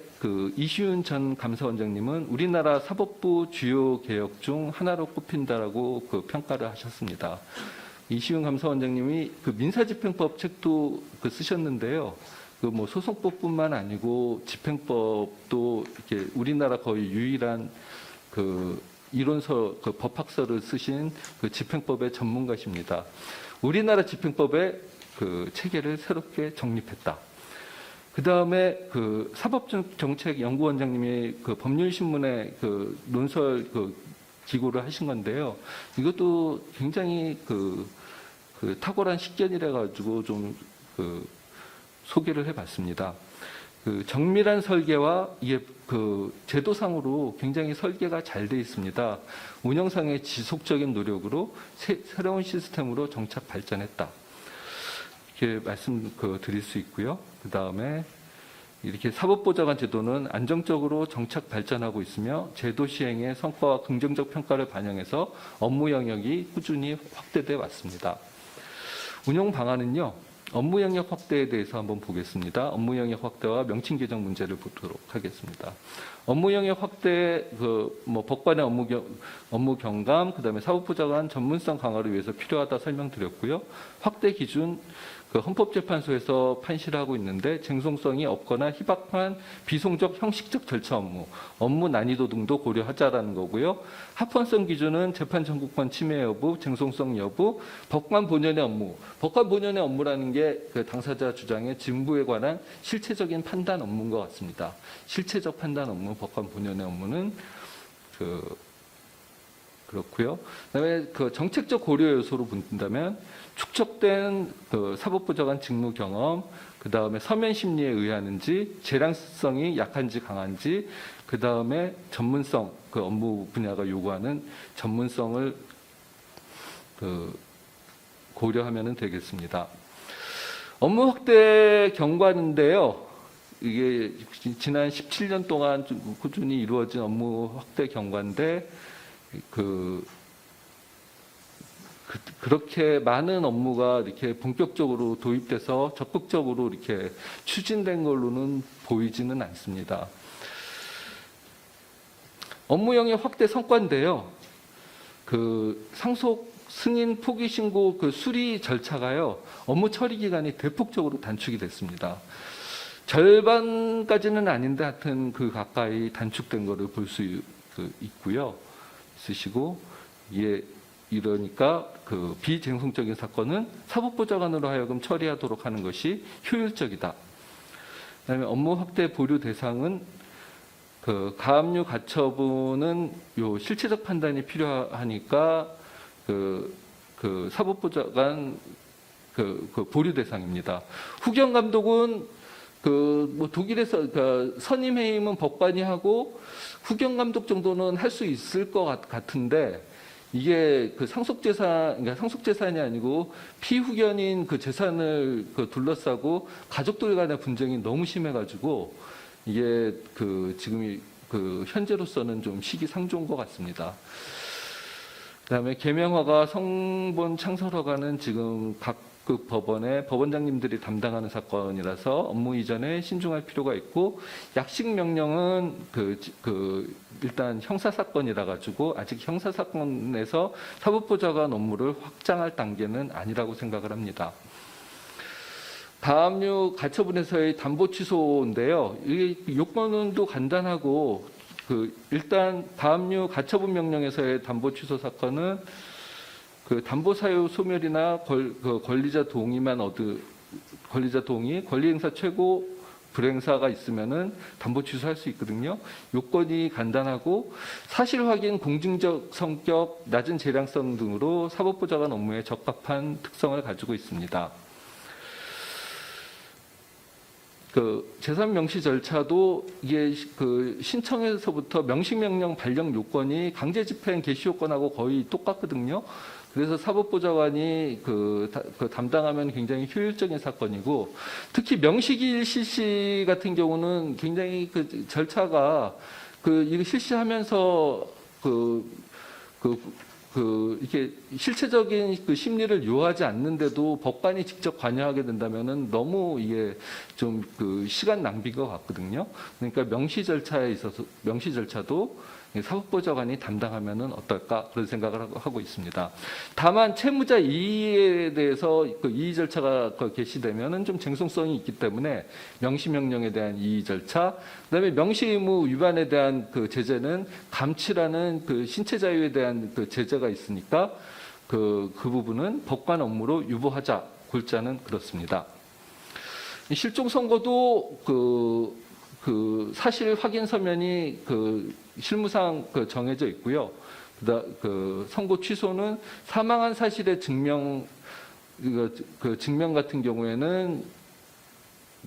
이시윤 전 감사원장님은 우리나라 사법부 주요 개혁 중 하나로 꼽힌다라고 평가를 하셨습니다. 이시윤 감사원장님이 민사집행법 책도 쓰셨는데요. 뭐 소송법뿐만 아니고 집행법도 이렇게 우리나라 거의 유일한 이론서 법학서를 쓰신 집행법의 전문가십니다. 우리나라 집행법의 체계를 새롭게 정립했다. 그 다음에 사법정책연구원장님이 법률신문에 논설 기고를 하신 건데요. 이것도 굉장히 탁월한 식견이라 가지고 좀 소개를 해봤습니다. 정밀한 설계와 이게 제도상으로 굉장히 설계가 잘 돼 있습니다. 운영상의 지속적인 노력으로 새로운 시스템으로 정착 발전했다. 이렇게 말씀드릴 수 있고요. 그 다음에 이렇게 사법보좌관 제도는 안정적으로 정착 발전하고 있으며 제도 시행의 성과와 긍정적 평가를 반영해서 업무 영역이 꾸준히 확대돼 왔습니다. 운영 방안은요. 업무 영역 확대에 대해서 한번 보겠습니다. 업무 영역 확대와 명칭 개정 문제를 보도록 하겠습니다. 업무 영역 확대, 법관의 업무 경감, 그 다음에 사법보좌관 전문성 강화를 위해서 필요하다 설명드렸고요. 확대 기준, 헌법재판소에서 판시를 하고 있는데 쟁송성이 없거나 희박한 비송적 형식적 절차 업무 난이도 등도 고려하자라는 거고요. 합헌성 기준은 재판 전국권 침해 여부, 쟁송성 여부, 법관 본연의 업무. 법관 본연의 업무라는 게 당사자 주장의 진부에 관한 실체적인 판단 업무인 것 같습니다. 실체적 판단 업무, 법관 본연의 업무는 그렇고요. 그다음에 정책적 고려 요소로 본다면 축적된 사법보좌관 직무 경험, 그 다음에 서면 심리에 의하는지, 재량성이 약한지 강한지, 그 다음에 전문성, 업무 분야가 요구하는 전문성을 고려하면 되겠습니다. 업무 확대 경과인데요. 이게 지난 17년 동안 꾸준히 이루어진 업무 확대 경과인데 그렇게 많은 업무가 이렇게 본격적으로 도입돼서 적극적으로 이렇게 추진된 걸로는 보이지는 않습니다. 업무 영역 확대 성과인데요. 상속 승인 포기 신고 수리 절차가요. 업무 처리 기간이 대폭적으로 단축이 됐습니다. 절반까지는 아닌데 하여튼 가까이 단축된 거를 볼 수 있고요. 있으시고 이러니까 비쟁송적인 사건은 사법보좌관으로 하여금 처리하도록 하는 것이 효율적이다. 그다음에 업무 확대 보류 대상은 가압류 가처분은 실체적 판단이 필요하니까 사법보좌관 보류 대상입니다. 후견 감독은 독일에서 선임해임은 법관이 하고 후견 감독 정도는 할 수 있을 것 같은데 이게 그러니까 상속재산이 아니고 피후견인 재산을 둘러싸고 가족들 간의 분쟁이 너무 심해가지고 이게 지금 현재로서는 좀 시기상조인 것 같습니다. 그다음에 계명허가, 성본 창설허가는 지금 각급 법원의 법원장님들이 담당하는 사건이라서 업무 이전에 신중할 필요가 있고, 약식 명령은 일단 형사 사건이라 가지고 아직 형사 사건에서 사법보좌관 업무를 확장할 단계는 아니라고 생각을 합니다. 가압류 가처분에서의 담보 취소인데요. 이 요건도 간단하고 일단 가압류 가처분 명령에서의 담보 취소 사건은 담보 사유 소멸이나 권리자 동의만 권리자 동의, 권리행사 최고 불행사가 있으면은 담보 취소할 수 있거든요. 요건이 간단하고 사실 확인, 공증적 성격, 낮은 재량성 등으로 사법보좌관 업무에 적합한 특성을 가지고 있습니다. 재산 명시 절차도 이게 신청에서부터 명식명령 발령 요건이 강제집행 개시 요건하고 거의 똑같거든요. 그래서 사법보좌관이 담당하면 굉장히 효율적인 사건이고, 특히 명식일 실시 같은 경우는 굉장히 절차가 이거 실시하면서 이렇게 실체적인 그 심리를 요하지 않는데도 법관이 직접 관여하게 된다면은 너무 이게 좀 그 시간 낭비인 것 같거든요. 그러니까 명시 절차에 있어서 명시 절차도 사법보좌관이 담당하면은 어떨까 그런 생각을 하고 있습니다. 다만 채무자 이의에 대해서 그 이의 절차가 개시되면은 좀 쟁송성이 있기 때문에 명시명령에 대한 이의 절차, 그다음에 명시 의무 위반에 대한 그 제재는 감치라는 그 신체 자유에 대한 그 제재가 있으니까 그 부분은 법관 업무로 유보하자. 골자는 그렇습니다. 실종 선고도 그 사실 확인 서면이 그 실무상 그 정해져 있고요. 그 선고 취소는 사망한 사실의 증명 그 증명 같은 경우에는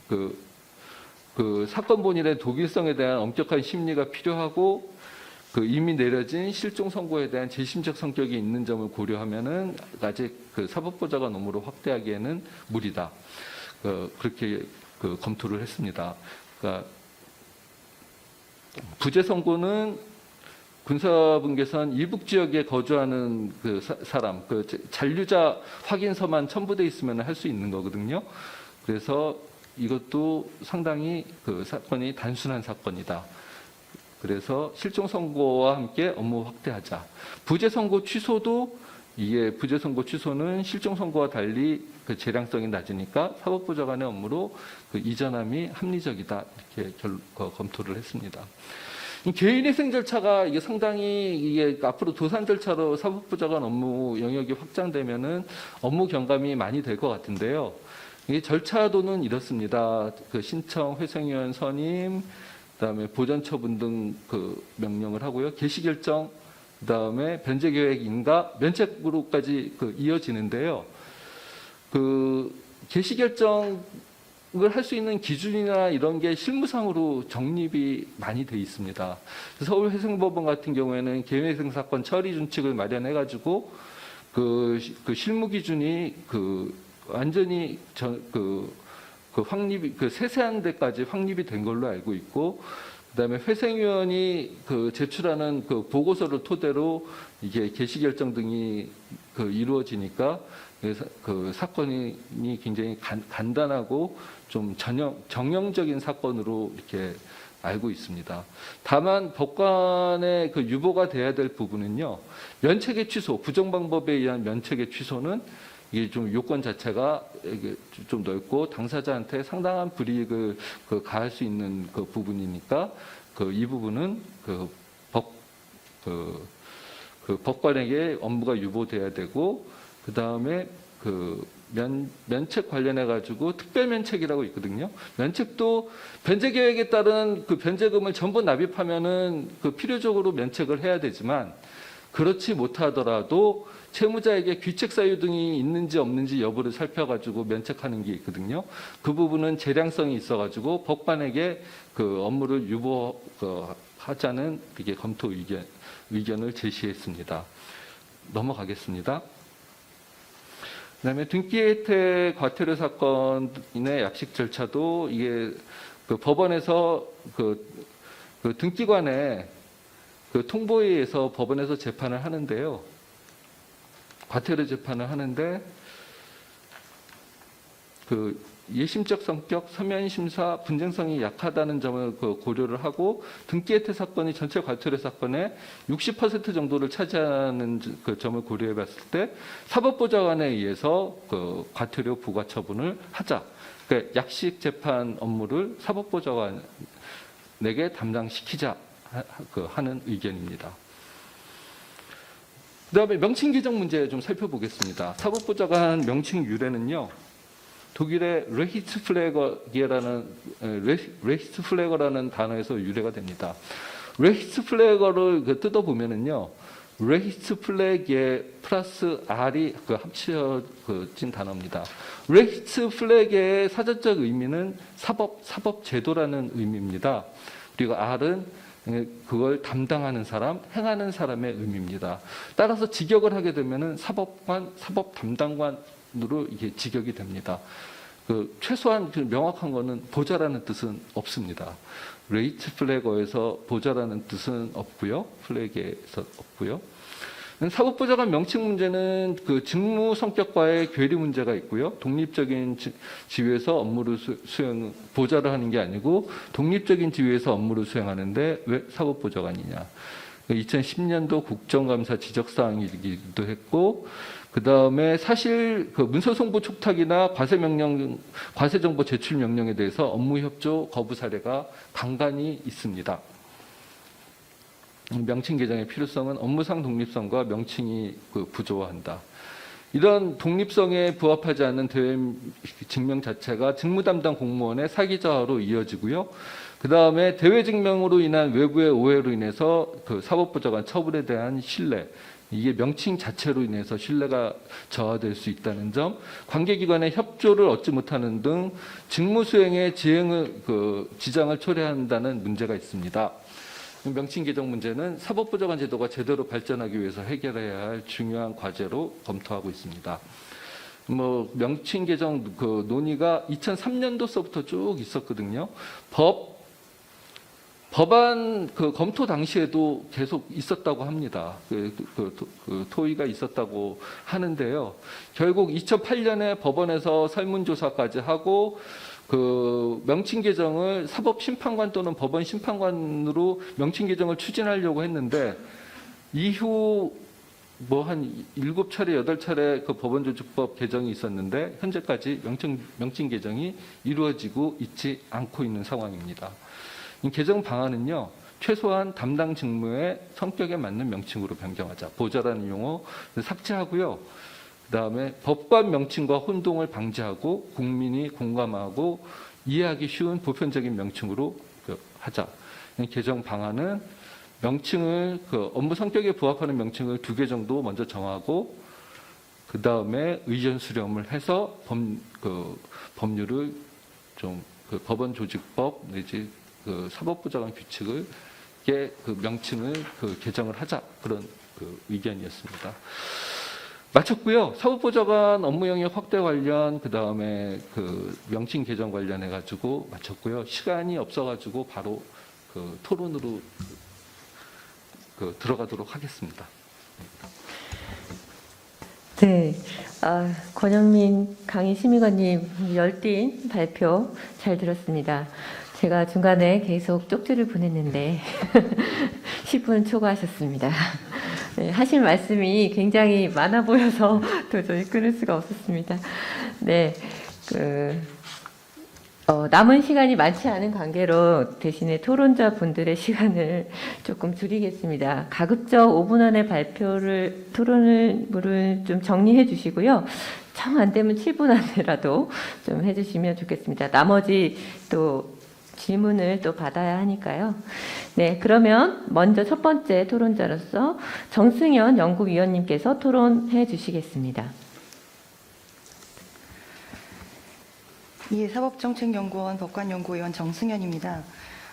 그 사건 본인의 독일성에 대한 엄격한 심리가 필요하고 그 이미 내려진 실종 선고에 대한 재심적 성격이 있는 점을 고려하면은 아직 그 사법보좌관 업무로 확대하기에는 무리다. 그렇게 그 검토를 했습니다. 그러니까 부재 선고는 군사분계선 이북 지역에 거주하는 그 사람, 그 잔류자 확인서만 첨부돼 있으면 할 수 있는 거거든요. 그래서 이것도 상당히 그 사건이 단순한 사건이다. 그래서 실종 선고와 함께 업무 확대하자. 부재 선고 취소도 이게 부재 선고 취소는 실종 선고와 달리 그 재량성이 낮으니까 사법보좌관의 업무로 그 이전함이 합리적이다. 이렇게 검토를 했습니다. 개인위생 절차가 이게 상당히 이게 앞으로 도산 절차로 사법보좌관 업무 영역이 확장되면은 업무 경감이 많이 될 것 같은데요. 이 절차도는 이렇습니다. 그 신청, 회생위원 선임, 그다음에 보전 처분 등 그 명령을 하고요. 개시 결정, 그다음에 변제 계획 인가, 면책으로까지 그 이어지는데요. 그 개시 결정을 할 수 있는 기준이나 이런 게 실무상으로 정립이 많이 돼 있습니다. 서울회생법원 같은 경우에는 개인회생 사건 처리 준칙을 마련해 가지고 그 실무 기준이 그 완전히 그 확립이 그 세세한 데까지 확립이 된 걸로 알고 있고, 그다음에 회생위원이 그 제출하는 그 보고서를 토대로 이게 개시 결정 등이 그 이루어지니까 그 사건이 굉장히 간단하고 좀 정형적인 사건으로 이렇게 알고 있습니다. 다만 법관의 그 유보가 돼야 될 부분은요, 면책의 취소, 부정 방법에 의한 면책의 취소는 이게 좀 요건 자체가 이게 좀 넓고 당사자한테 상당한 불이익을 그 가할 수 있는 그 부분이니까 그 이 부분은 그 법관에게 업무가 유보돼야 되고, 그 다음에 그 면책 관련해 가지고 특별 면책이라고 있거든요. 면책도 변제 계획에 따른 그 변제금을 전부 납입하면은 그 필요적으로 면책을 해야 되지만, 그렇지 못하더라도 채무자에게 귀책 사유 등이 있는지 없는지 여부를 살펴가지고 면책하는 게 있거든요. 그 부분은 재량성이 있어가지고 법관에게 그 업무를 유보하자는 이게 검토 의견을 제시했습니다. 넘어가겠습니다. 그다음에 등기 혜택 과태료 사건의 약식 절차도 이게 그 법원에서 그 등기관에 그 통보에 의해서 법원에서 재판을 하는데요. 과태료 재판을 하는데 그 예심적 성격, 서면 심사, 분쟁성이 약하다는 점을 그 고려를 하고 등기 혜택 사건이 전체 과태료 사건의 60% 정도를 차지하는 그 점을 고려해 봤을 때 사법보좌관에 의해서 그 과태료 부과 처분을 하자. 그러니까 약식 재판 업무를 사법보좌관에게 담당시키자 하는 의견입니다. 그다음에 명칭 규정 문제 좀 살펴보겠습니다. 사법보좌관 명칭 유래는요, 독일의 레히스플레거라는 단어에서 유래가 됩니다. 레히스플레거를 뜯어보면은요, 레히스플레게 플러스 R이 그 합쳐진 단어입니다. 레히스플레게의 사전적 의미는 사법제도라는 의미입니다. 그리고 R은 그걸 담당하는 사람, 행하는 사람의 의미입니다. 따라서 직역을 하게 되면은 사법관, 사법 담당관으로 이게 직역이 됩니다. 그 최소한 그 명확한 거는 보좌라는 뜻은 없습니다. 레이트 플래거에서 보좌라는 뜻은 없고요, 플래그에서 없고요. 사법보좌관 명칭 문제는 그 직무 성격과의 괴리 문제가 있고요. 독립적인 지위에서 업무를 수행, 보좌를 하는 게 아니고 독립적인 지위에서 업무를 수행하는데 왜 사법보좌관이냐. 2010년도 국정감사 지적사항이기도 했고, 그 다음에 사실 그 문서송부 촉탁이나 과세정보 제출 명령에 대해서 업무협조 거부 사례가 간간히 있습니다. 명칭 개정의 필요성은 업무상 독립성과 명칭이 부조화한다. 이런 독립성에 부합하지 않는 대외 증명 자체가 직무 담당 공무원의 사기자화로 이어지고요. 그 다음에 대외 증명으로 인한 외부의 오해로 인해서 그 사법보좌관 처분에 대한 신뢰, 이게 명칭 자체로 인해서 신뢰가 저하될 수 있다는 점, 관계기관의 협조를 얻지 못하는 등 직무 수행의 지장을 초래한다는 문제가 있습니다. 명칭 개정 문제는 사법보좌관 제도가 제대로 발전하기 위해서 해결해야 할 중요한 과제로 검토하고 있습니다. 명칭 개정 그 논의가 2003년도서부터 쭉 있었거든요. 법안 그 검토 당시에도 계속 있었다고 합니다. 토의가 있었다고 하는데요. 결국 2008년에 법원에서 설문조사까지 하고 그 명칭 개정을 사법심판관 또는 법원 심판관으로 명칭 개정을 추진하려고 했는데 이후 한 7차례, 8차례 그 법원조직법 개정이 있었는데 현재까지 명칭 개정이 이루어지고 있지 않고 있는 상황입니다. 이 개정 방안은요, 최소한 담당 직무의 성격에 맞는 명칭으로 변경하자. 보좌라는 용어 삭제하고요. 그다음에 법관 명칭과 혼동을 방지하고 국민이 공감하고 이해하기 쉬운 보편적인 명칭으로 하자. 개정 방안은 명칭을 업무 성격에 부합하는 명칭을 2개 정도 먼저 정하고 그다음에 의견 수렴을 해서 법률을 좀 법원 조직법 내지 사법보좌관 규칙을 명칭을 개정을 하자, 그런 의견이었습니다. 마쳤고요. 사법보좌관 업무 영역 확대 관련, 그 다음에 명칭 개정 관련해 가지고 마쳤고요. 시간이 없어 가지고 바로 토론으로 들어가도록 하겠습니다. 네, 권영민 강의심의관님 열띤 발표 잘 들었습니다. 제가 중간에 계속 쪽지를 보냈는데 10분 초과하셨습니다. 네, 하실 말씀이 굉장히 많아 보여서 도저히 끊을 수가 없었습니다. 네, 남은 시간이 많지 않은 관계로 대신에 토론자 분들의 시간을 조금 줄이겠습니다. 가급적 5분 안에 토론을 좀 정리해 주시고요. 정 안 되면 7분 안에라도 좀 해주시면 좋겠습니다. 나머지 또 질문을 또 받아야 하니까요. 네, 그러면 먼저 첫 번째 토론자로서 정승현 연구위원님께서 토론해 주시겠습니다. 예, 사법정책연구원 법관연구위원 정승현입니다.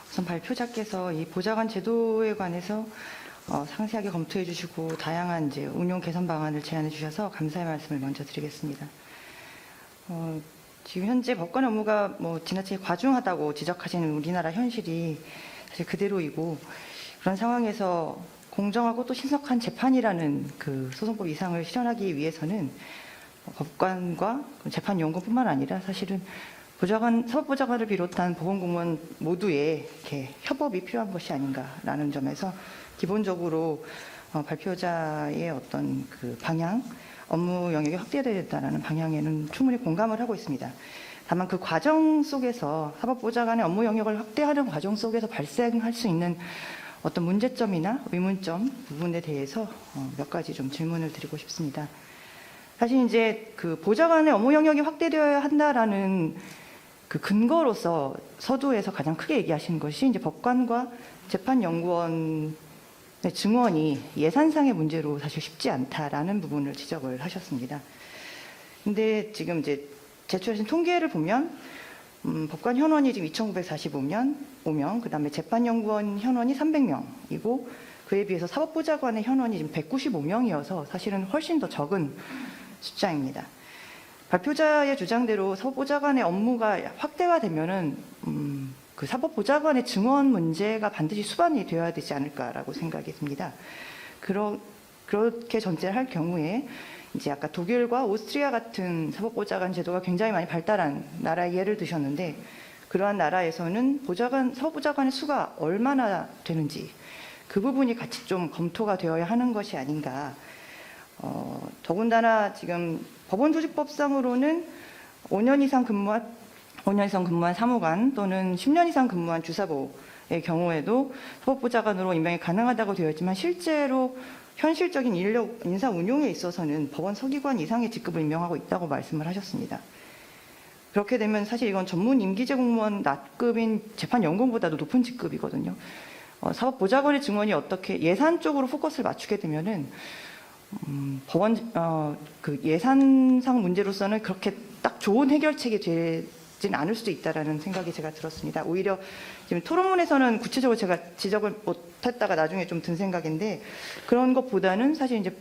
우선 발표자께서 이 보좌관 제도에 관해서 상세하게 검토해 주시고 다양한 이제 운용 개선 방안을 제안해 주셔서 감사의 말씀을 먼저 드리겠습니다. 지금 현재 법관 업무가 지나치게 과중하다고 지적하시는 우리나라 현실이 사실 그대로이고, 그런 상황에서 공정하고 또 신속한 재판이라는 그 소송법 이상을 실현하기 위해서는 법관과 재판 연구뿐만 아니라 사실은 사법보좌관을 비롯한 보건공무원 모두의 이렇게 협업이 필요한 것이 아닌가라는 점에서 기본적으로 발표자의 어떤 그 방향, 업무 영역이 확대되어야 된다는 방향에는 충분히 공감을 하고 있습니다. 다만 그 과정 속에서 사법보좌관의 업무 영역을 확대하는 과정 속에서 발생할 수 있는 어떤 문제점이나 의문점 부분에 대해서 몇 가지 좀 질문을 드리고 싶습니다. 사실 이제 그 보좌관의 업무 영역이 확대되어야 한다라는 그 근거로서 서두에서 가장 크게 얘기하시는 것이 이제 법관과 재판연구원의 증원이 예산상의 문제로 사실 쉽지 않다라는 부분을 지적을 하셨습니다. 근데 지금 이제 제출하신 통계를 보면 법관 현원이 지금 2,945명, 그다음에 재판연구원 현원이 300명이고 그에 비해서 사법보좌관의 현원이 지금 195명이어서 사실은 훨씬 더 적은 숫자입니다. 발표자의 주장대로 사법보좌관의 업무가 확대가 되면은 그 사법보좌관의 증원 문제가 반드시 수반이 되어야 되지 않을까라고 생각이 듭니다. 그렇게 전제를 할 경우에 이제 아까 독일과 오스트리아 같은 사법보좌관 제도가 굉장히 많이 발달한 나라의 예를 드셨는데 그러한 나라에서는 사법보좌관의 수가 얼마나 되는지 그 부분이 같이 좀 검토가 되어야 하는 것이 아닌가. 더군다나 지금 법원조직법상으로는 5년 이상 근무한 사무관 또는 10년 이상 근무한 주사보의 경우에도 사법보좌관으로 임명이 가능하다고 되어 있지만 실제로 현실적인 인사 운용에 있어서는 법원 서기관 이상의 직급을 임명하고 있다고 말씀을 하셨습니다. 그렇게 되면 사실 이건 전문 임기제 공무원 낮급인 재판연구원보다도 높은 직급이거든요. 사법보좌관의 증언이 어떻게 예산 쪽으로 포커스를 맞추게 되면은 법원 그 예산상 문제로서는 그렇게 딱 좋은 해결책이 되진 않을 수도 있다라는 생각이 제가 들었습니다. 오히려 지금 토론문에서는 구체적으로 제가 지적을 못했다가 나중에 좀 든 생각인데 그런 것보다는 사실 이제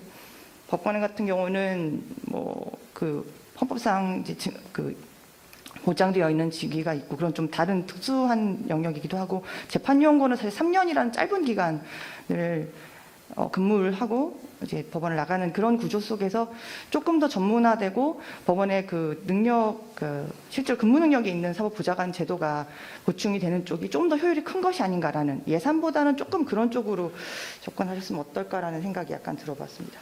법관 같은 경우는 뭐 그 헌법상 이제 그 보장되어 있는 직위가 있고 그런 좀 다른 특수한 영역이기도 하고 재판연구원은 사실 3년이라는 짧은 기간을 근무를 하고 이제 법원을 나가는 그런 구조 속에서 조금 더 전문화되고 법원의 그 능력, 실제로 근무 능력이 있는 사법보좌관 제도가 보충이 되는 쪽이 좀 더 효율이 큰 것이 아닌가라는 예산보다는 조금 그런 쪽으로 접근하셨으면 어떨까라는 생각이 약간 들어봤습니다.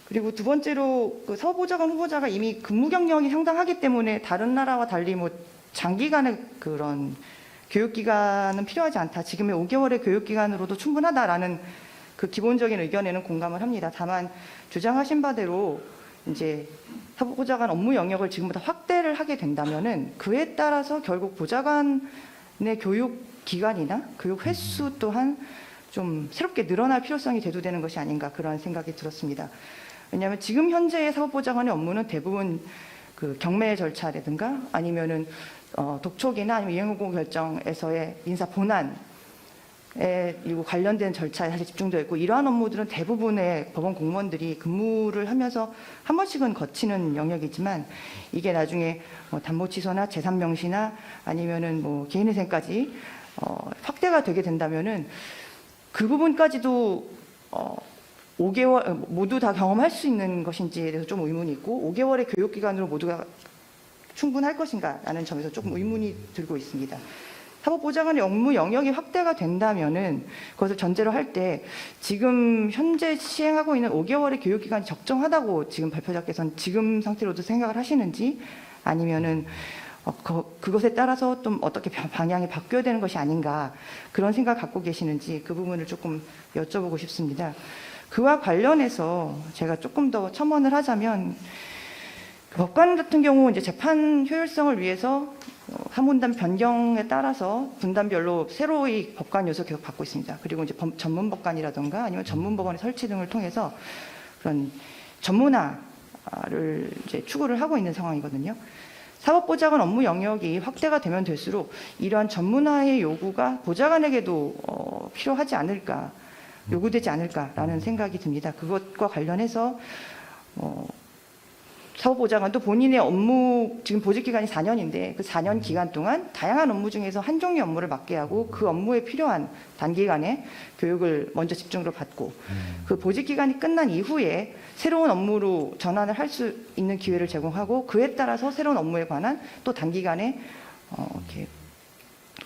그리고 두 번째로 그 사법보좌관 후보자가 이미 근무 경력이 상당하기 때문에 다른 나라와 달리 뭐 장기간의 그런 교육기간은 필요하지 않다. 지금의 5개월의 교육기간으로도 충분하다라는 그 기본적인 의견에는 공감을 합니다. 다만 주장하신 바대로 이제 사법보좌관 업무 영역을 지금보다 확대를 하게 된다면은 그에 따라서 결국 보좌관의 교육 기간이나 교육 횟수 또한 좀 새롭게 늘어날 필요성이 대두되는 것이 아닌가 그런 생각이 들었습니다. 왜냐하면 지금 현재의 사법보좌관의 업무는 대부분 그 경매 절차라든가 아니면은 독촉이나 아니면 이행후보 결정에서의 인사 본안에 그리고 관련된 절차에 사실 집중되어 있고 이러한 업무들은 대부분의 법원 공무원들이 근무를 하면서 한 번씩은 거치는 영역이지만 이게 나중에 담보 취소나 재산 명시나 아니면은 뭐 개인회생까지 확대가 되게 된다면은 그 부분까지도 5개월 모두 다 경험할 수 있는 것인지에 대해서 좀 의문이 있고 5개월의 교육 기간으로 모두가 충분할 것인가라는 점에서 조금 의문이 들고 있습니다. 사법보좌관의 업무 영역이 확대가 된다면은 그것을 전제로 할 때 지금 현재 시행하고 있는 5개월의 교육 기간이 적정하다고 지금 발표자께서는 지금 상태로도 생각을 하시는지 아니면은 그것에 따라서 좀 어떻게 방향이 바뀌어야 되는 것이 아닌가 그런 생각 갖고 계시는지 그 부분을 조금 여쭤보고 싶습니다. 그와 관련해서 제가 조금 더 첨언을 하자면 법관 같은 경우 이제 재판 효율성을 위해서 사무분담 변경에 따라서 분담별로 새로이 법관 요소 계속 받고 있습니다. 그리고 이제 전문 법관이라든가 아니면 전문 법원의 설치 등을 통해서 그런 전문화를 이제 추구를 하고 있는 상황이거든요. 사법보좌관 업무 영역이 확대가 되면 될수록 이러한 전문화의 요구가 보좌관에게도 필요하지 않을까, 요구되지 않을까라는 생각이 듭니다. 그것과 관련해서 사법보좌관도 본인의 업무, 지금 보직기간이 4년인데 그 4년 기간 동안 다양한 업무 중에서 한 종류 업무를 맡게 하고 그 업무에 필요한 단기간에 교육을 먼저 집중으로 받고 그 보직기간이 끝난 이후에 새로운 업무로 전환을 할 수 있는 기회를 제공하고 그에 따라서 새로운 업무에 관한 또 단기간에 이렇게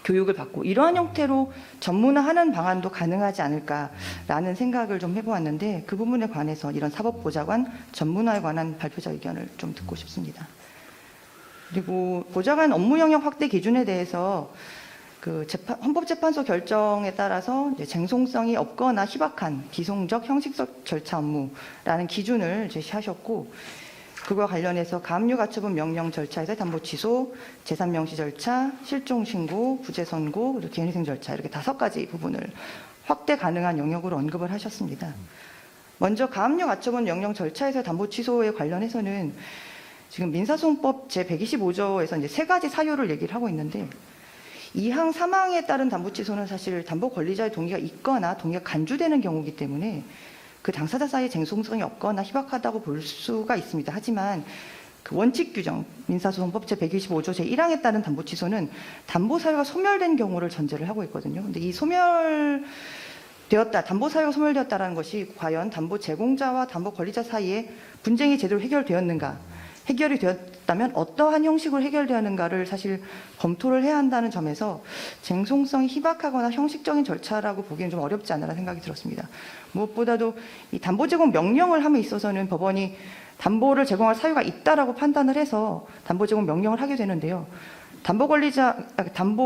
교육을 받고 이러한 형태로 전문화하는 방안도 가능하지 않을까라는 생각을 좀 해보았는데 그 부분에 관해서 이런 사법보좌관 전문화에 관한 발표자 의견을 좀 듣고 싶습니다. 그리고 보좌관 업무 영역 확대 기준에 대해서 그 헌법재판소 결정에 따라서 이제 쟁송성이 없거나 희박한 기송적 형식적 절차 업무라는 기준을 제시하셨고 그와 관련해서 가압류 가처분 명령 절차에서 담보 취소, 재산 명시 절차, 실종 신고, 부재 선고, 그리고 개인회생 절차 이렇게 5가지 부분을 확대 가능한 영역으로 언급을 하셨습니다. 먼저 가압류 가처분 명령 절차에서 담보 취소에 관련해서는 지금 민사소송법 제125조에서 이제 3가지 사유를 얘기를 하고 있는데 2항 3항에 따른 담보 취소는 사실 담보 권리자의 동의가 있거나 동의가 간주되는 경우이기 때문에 그 당사자 사이에 쟁송성이 없거나 희박하다고 볼 수가 있습니다. 하지만 그 원칙 규정 민사소송법 제125조 제1항에 따른 담보 취소는 담보 사유가 소멸된 경우를 전제를 하고 있거든요. 근데 이 소멸된 담보 사유가 소멸되었다라는 것이 과연 담보 제공자와 담보 권리자 사이에 분쟁이 제대로 해결되었는가, 해결이 되었다면 어떠한 형식으로 해결되었는가를 사실 검토를 해야 한다는 점에서 쟁송성이 희박하거나 형식적인 절차라고 보기에는 좀 어렵지 않나라는 생각이 들었습니다. 무엇보다도 이 담보 제공 명령을 함에 있어서는 법원이 담보를 제공할 사유가 있다라고 판단을 해서 담보 제공 명령을 하게 되는데요. 담보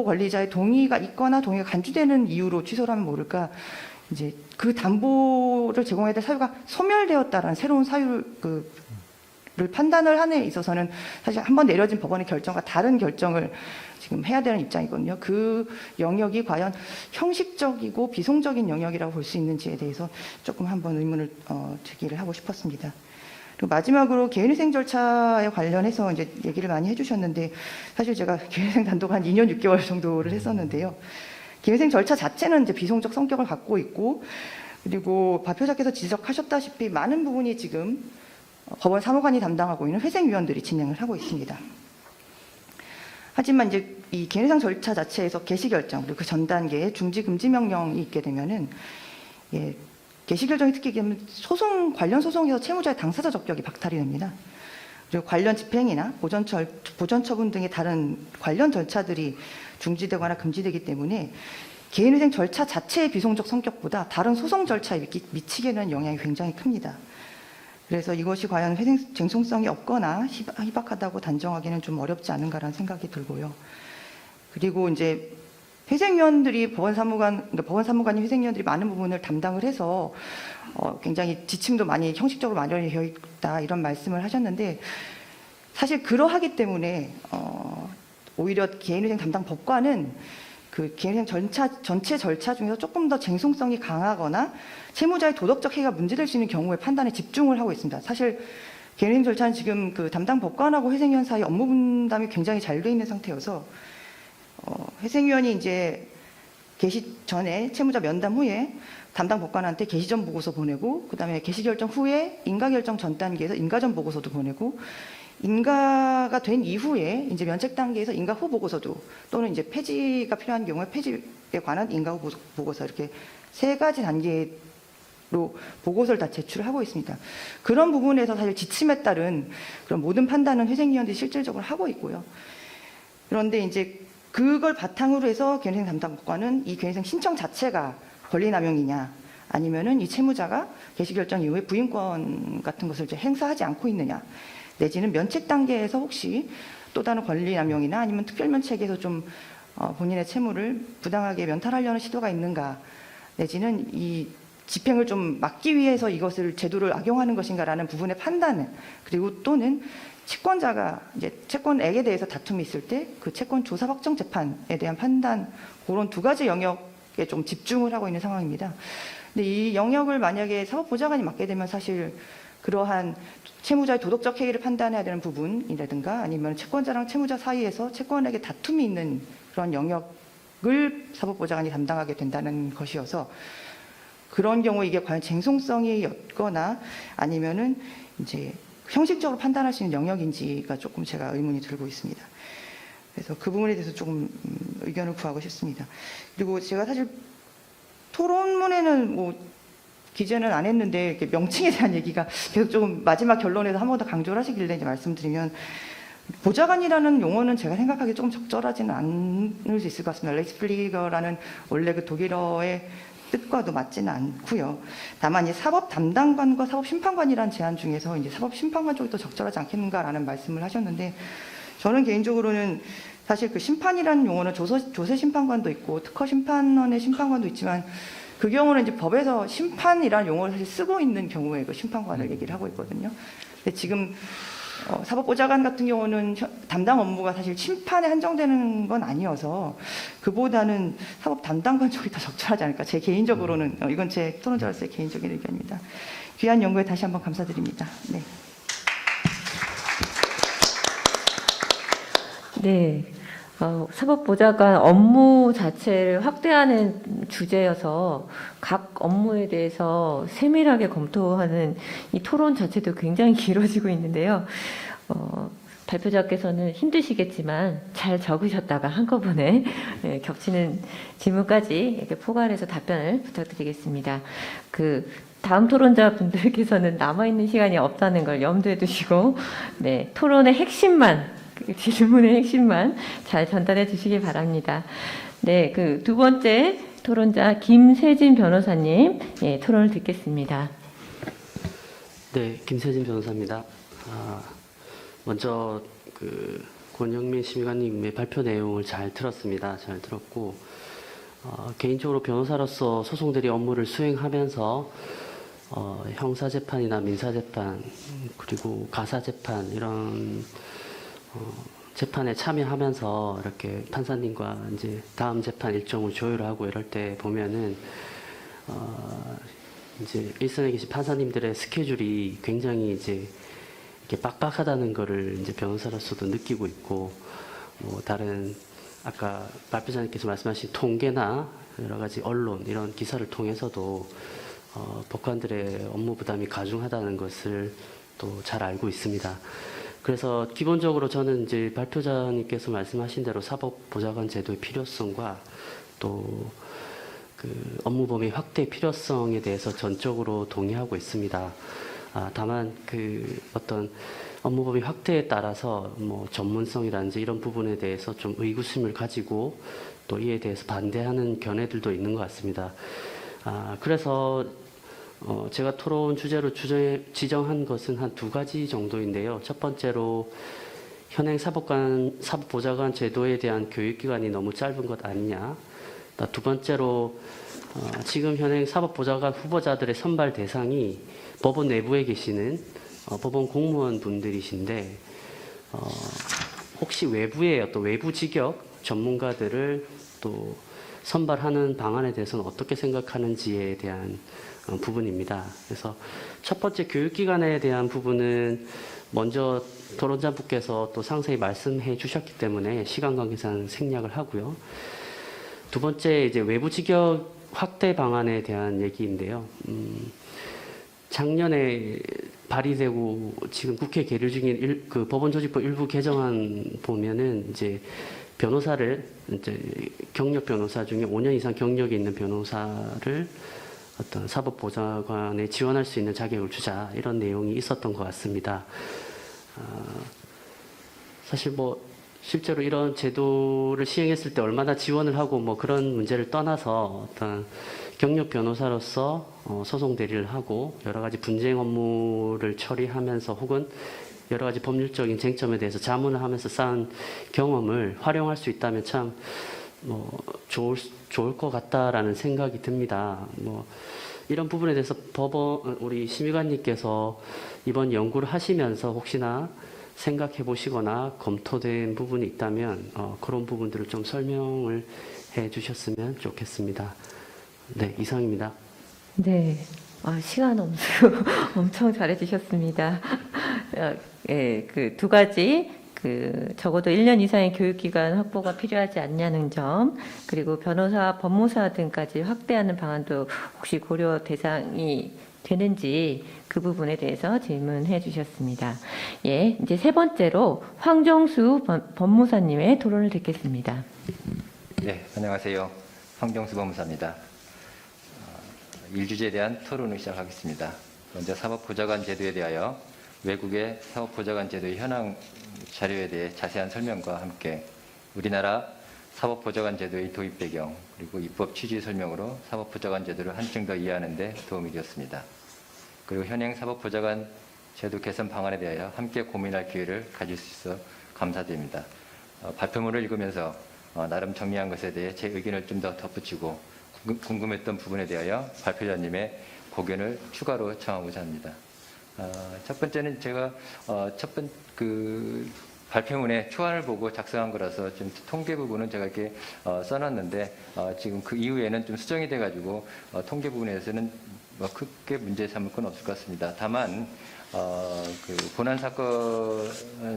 권리자의 동의가 있거나 동의가 간주되는 이유로 취소를 하면 모를까, 이제 그 담보를 제공해야 될 사유가 소멸되었다라는 새로운 사유를 판단을 하는 데 있어서는 사실 한번 내려진 법원의 결정과 다른 결정을 지금 해야 되는 입장이거든요. 그 영역이 과연 형식적이고 비송적인 영역이라고 볼 수 있는지에 대해서 조금 한번 의문을 제기를 하고 싶었습니다. 그리고 마지막으로 개인회생 절차에 관련해서 이제 얘기를 많이 해주셨는데, 사실 제가 개인회생 단독 한 2년 6개월 정도를 했었는데요. 개인회생 절차 자체는 이제 비송적 성격을 갖고 있고, 그리고 발표자께서 지적하셨다시피 많은 부분이 지금 법원 사무관이 담당하고 있는 회생위원들이 진행을 하고 있습니다. 하지만 이제 이 개인회생 절차 자체에서 개시결정, 그리고 그 전 단계에 중지 금지 명령이 있게 되면은, 개시결정이 특히 관련 소송에서 채무자의 당사자 적격이 박탈이 됩니다. 그리고 관련 집행이나 보전처분 등의 다른 관련 절차들이 중지되거나 금지되기 때문에 개인회생 절차 자체의 비송적 성격보다 다른 소송 절차에 미치게 되는 영향이 굉장히 큽니다. 그래서 이것이 과연 쟁송성이 없거나 희박하다고 단정하기는 좀 어렵지 않은가라는 생각이 들고요. 그리고 이제 회생위원들이 법원 사무관이 회생위원들이 많은 부분을 담당을 해서 굉장히 지침도 많이 형식적으로 마련이 되어 있다, 이런 말씀을 하셨는데, 사실 그러하기 때문에 오히려 개인회생 담당 법관은 그 개인회생 전체 절차 중에서 조금 더 쟁송성이 강하거나 채무자의 도덕적 해이가 문제될 수 있는 경우에 판단에 집중을 하고 있습니다. 사실 개인회생 절차는 지금 그 담당 법관하고 회생위원 사이 업무 분담이 굉장히 잘 돼 있는 상태여서, 회생위원이 이제 개시 전에 채무자 면담 후에 담당 법관한테 개시 전 보고서 보내고, 그다음에 개시 결정 후에 인가 결정 전 단계에서 인가 전 보고서도 보내고, 인가가 된 이후에 이제 면책 단계에서 인가 후 보고서도, 또는 이제 폐지가 필요한 경우에 폐지에 관한 인가 후 보고서, 이렇게 3가지 단계로 보고서를 다 제출하고 있습니다. 그런 부분에서 사실 지침에 따른 그런 모든 판단은 회생위원들이 실질적으로 하고 있고요. 그런데 이제 그걸 바탕으로 해서 개인회생 담당 법관은 이 개인회생 신청 자체가 권리남용이냐, 아니면은 이 채무자가 개시결정 이후에 부인권 같은 것을 이제 행사하지 않고 있느냐, 내지는 면책 단계에서 혹시 또 다른 권리남용이나 아니면 특별면책에서 좀 본인의 채무를 부당하게 면탈하려는 시도가 있는가, 내지는 이 집행을 좀 막기 위해서 이것을 제도를 악용하는 것인가라는 부분의 판단을, 그리고 또는 채권자가 이제 채권액에 대해서 다툼이 있을 때 그 채권 조사 확정 재판에 대한 판단, 그런 2가지 영역에 좀 집중을 하고 있는 상황입니다. 근데 이 영역을 만약에 사법보좌관이 맡게 되면 사실 그러한 채무자의 도덕적 해이를 판단해야 되는 부분이라든가, 아니면 채권자랑 채무자 사이에서 채권액에 다툼이 있는 그런 영역을 사법보좌관이 담당하게 된다는 것이어서, 그런 경우 이게 과연 쟁송성이었거나 아니면은 이제 형식적으로 판단할 수 있는 영역인지가 조금 제가 의문이 들고 있습니다. 그래서 그 부분에 대해서 조금 의견을 구하고 싶습니다. 그리고 제가 사실 토론문에는 뭐 기재는 안 했는데, 이렇게 명칭에 대한 얘기가 계속 조금 마지막 결론에서 한 번 더 강조를 하시길래 이제 말씀드리면, 보좌관이라는 용어는 제가 생각하기에 조금 적절하지는 않을 수 있을 것 같습니다. 레이스플리거라는 원래 그 독일어의 뜻과도 맞지는 않고요. 다만 이 사법 담당관과 사법 심판관이라는 제안 중에서 이제 사법 심판관 쪽이 더 적절하지 않겠는가라는 말씀을 하셨는데, 저는 개인적으로는 사실 그 심판이라는 용어는 조세 심판관도 있고 특허 심판원의 심판관도 있지만, 그 경우는 이제 법에서 심판이라는 용어를 사실 쓰고 있는 경우에 그 심판관을 얘기를 하고 있거든요. 근데 지금 사법보좌관 같은 경우는 담당 업무가 사실 심판에 한정되는 건 아니어서 그보다는 사법 담당관 쪽이 더 적절하지 않을까. 제 개인적으로는, 이건 제 토론자로서의 개인적인 의견입니다. 귀한 연구에 다시 한번 감사드립니다. 네. 네. 사법보좌관 업무 자체를 확대하는 주제여서 각 업무에 대해서 세밀하게 검토하는 이 토론 자체도 굉장히 길어지고 있는데요. 발표자께서는 힘드시겠지만 잘 적으셨다가 한꺼번에 겹치는 질문까지 이렇게 포괄해서 답변을 부탁드리겠습니다. 그 다음 토론자 분들께서는 남아있는 시간이 없다는 걸 염두에 두시고 네, 토론의 핵심만, 질문의 핵심만 잘 전달해 주시기 바랍니다. 네, 그 두 번째 토론자 김세진 변호사님 토론을 듣겠습니다. 네, 김세진 변호사입니다. 먼저 권영민 심의관님의 발표 내용을 잘 들었습니다. 잘 들었고 개인적으로 변호사로서 소송 대리 업무를 수행하면서 형사재판이나 민사재판 그리고 가사재판 이런 재판에 참여하면서 이렇게 판사님과 이제 다음 재판 일정을 조율하고 이럴 때 보면은 이제 일선에 계신 판사님들의 스케줄이 굉장히 이제 이렇게 빡빡하다는 거를 이제 변호사로서도 느끼고 있고, 뭐 다른 아까 발표자님께서 말씀하신 통계나 여러 가지 언론 이런 기사를 통해서도 법관들의 업무 부담이 가중하다는 것을 또 잘 알고 있습니다. 그래서 기본적으로 저는 이제 발표자님께서 말씀하신 대로 사법보좌관 제도의 필요성과 또 그 업무 범위 확대 필요성에 대해서 전적으로 동의하고 있습니다. 다만 그 어떤 업무 범위 확대에 따라서 뭐 전문성이라든지 이런 부분에 대해서 좀 의구심을 가지고 또 이에 대해서 반대하는 견해들도 있는 것 같습니다. 그래서 제가 토론 주제로 지정한 것은 한 두 가지 정도인데요. 첫 번째로 현행 사법보좌관 제도에 대한 교육기간이 너무 짧은 것 아니냐. 두 번째로 지금 현행 사법보좌관 후보자들의 선발 대상이 법원 내부에 계시는 법원 공무원 분들이신데 혹시 외부의 어떤 외부 직역 전문가들을 또 선발하는 방안에 대해서는 어떻게 생각하는지에 대한 부분입니다. 그래서 첫 번째 교육기관에 대한 부분은 먼저 토론자분께서 또 상세히 말씀해 주셨기 때문에 시간 관계상 생략을 하고요. 두 번째 이제 외부 직역 확대 방안에 대한 얘기인데요. 작년에 발의되고 지금 국회 계류 중인 그 법원조직법 일부 개정안 보면은 이제 변호사를 이제 경력 변호사 중에 5년 이상 경력이 있는 변호사를 어떤 사법보좌관에 지원할 수 있는 자격을 주자 이런 내용이 있었던 것 같습니다. 사실 뭐 실제로 이런 제도를 시행했을 때 얼마나 지원을 하고 뭐 그런 문제를 떠나서 어떤 경력 변호사로서 소송 대리를 하고 여러 가지 분쟁 업무를 처리하면서 혹은 여러 가지 법률적인 쟁점에 대해서 자문을 하면서 쌓은 경험을 활용할 수 있다면 참 좋을 것 같다라는 생각이 듭니다. 뭐 이런 부분에 대해서 우리 심의관님께서 이번 연구를 하시면서 혹시나 생각해 보시거나 검토된 부분이 있다면 그런 부분들을 좀 설명을 해 주셨으면 좋겠습니다. 네, 이상입니다. 네, 시간 엄수 엄청 잘해주셨습니다. 예, 그 두 가지, 적어도 1년 이상의 교육기간 확보가 필요하지 않냐는 점, 그리고 변호사, 법무사 등까지 확대하는 방안도 혹시 고려 대상이 되는지 그 부분에 대해서 질문해 주셨습니다. 예, 이제 세 번째로 황정수 법무사님의 토론을 듣겠습니다. 네, 안녕하세요. 황정수 법무사입니다. 일주제에 대한 토론을 시작하겠습니다. 먼저 사법보좌관 제도에 대하여 외국의 사법보좌관 제도의 현황 자료에 대해 자세한 설명과 함께 우리나라 사법보좌관 제도의 도입 배경 그리고 입법 취지 설명으로 사법보좌관 제도를 한층 더 이해하는 데 도움이 되었습니다. 그리고 현행 사법보좌관 제도 개선 방안에 대하여 함께 고민할 기회를 가질 수 있어 감사드립니다. 발표문을 읽으면서 나름 정리한 것에 대해 제 의견을 좀 더 덧붙이고 궁금했던 부분에 대하여 발표자님의 고견을 추가로 청하고자 합니다. 첫 번째는 제가 발표문에 초안을 보고 작성한 거라서 좀 통계 부분은 제가 이렇게 써놨는데 지금 그 이후에는 좀 수정이 돼가지고 통계 부분에서는 뭐 크게 문제 삼을 건 없을 것 같습니다. 다만 그 본안 사건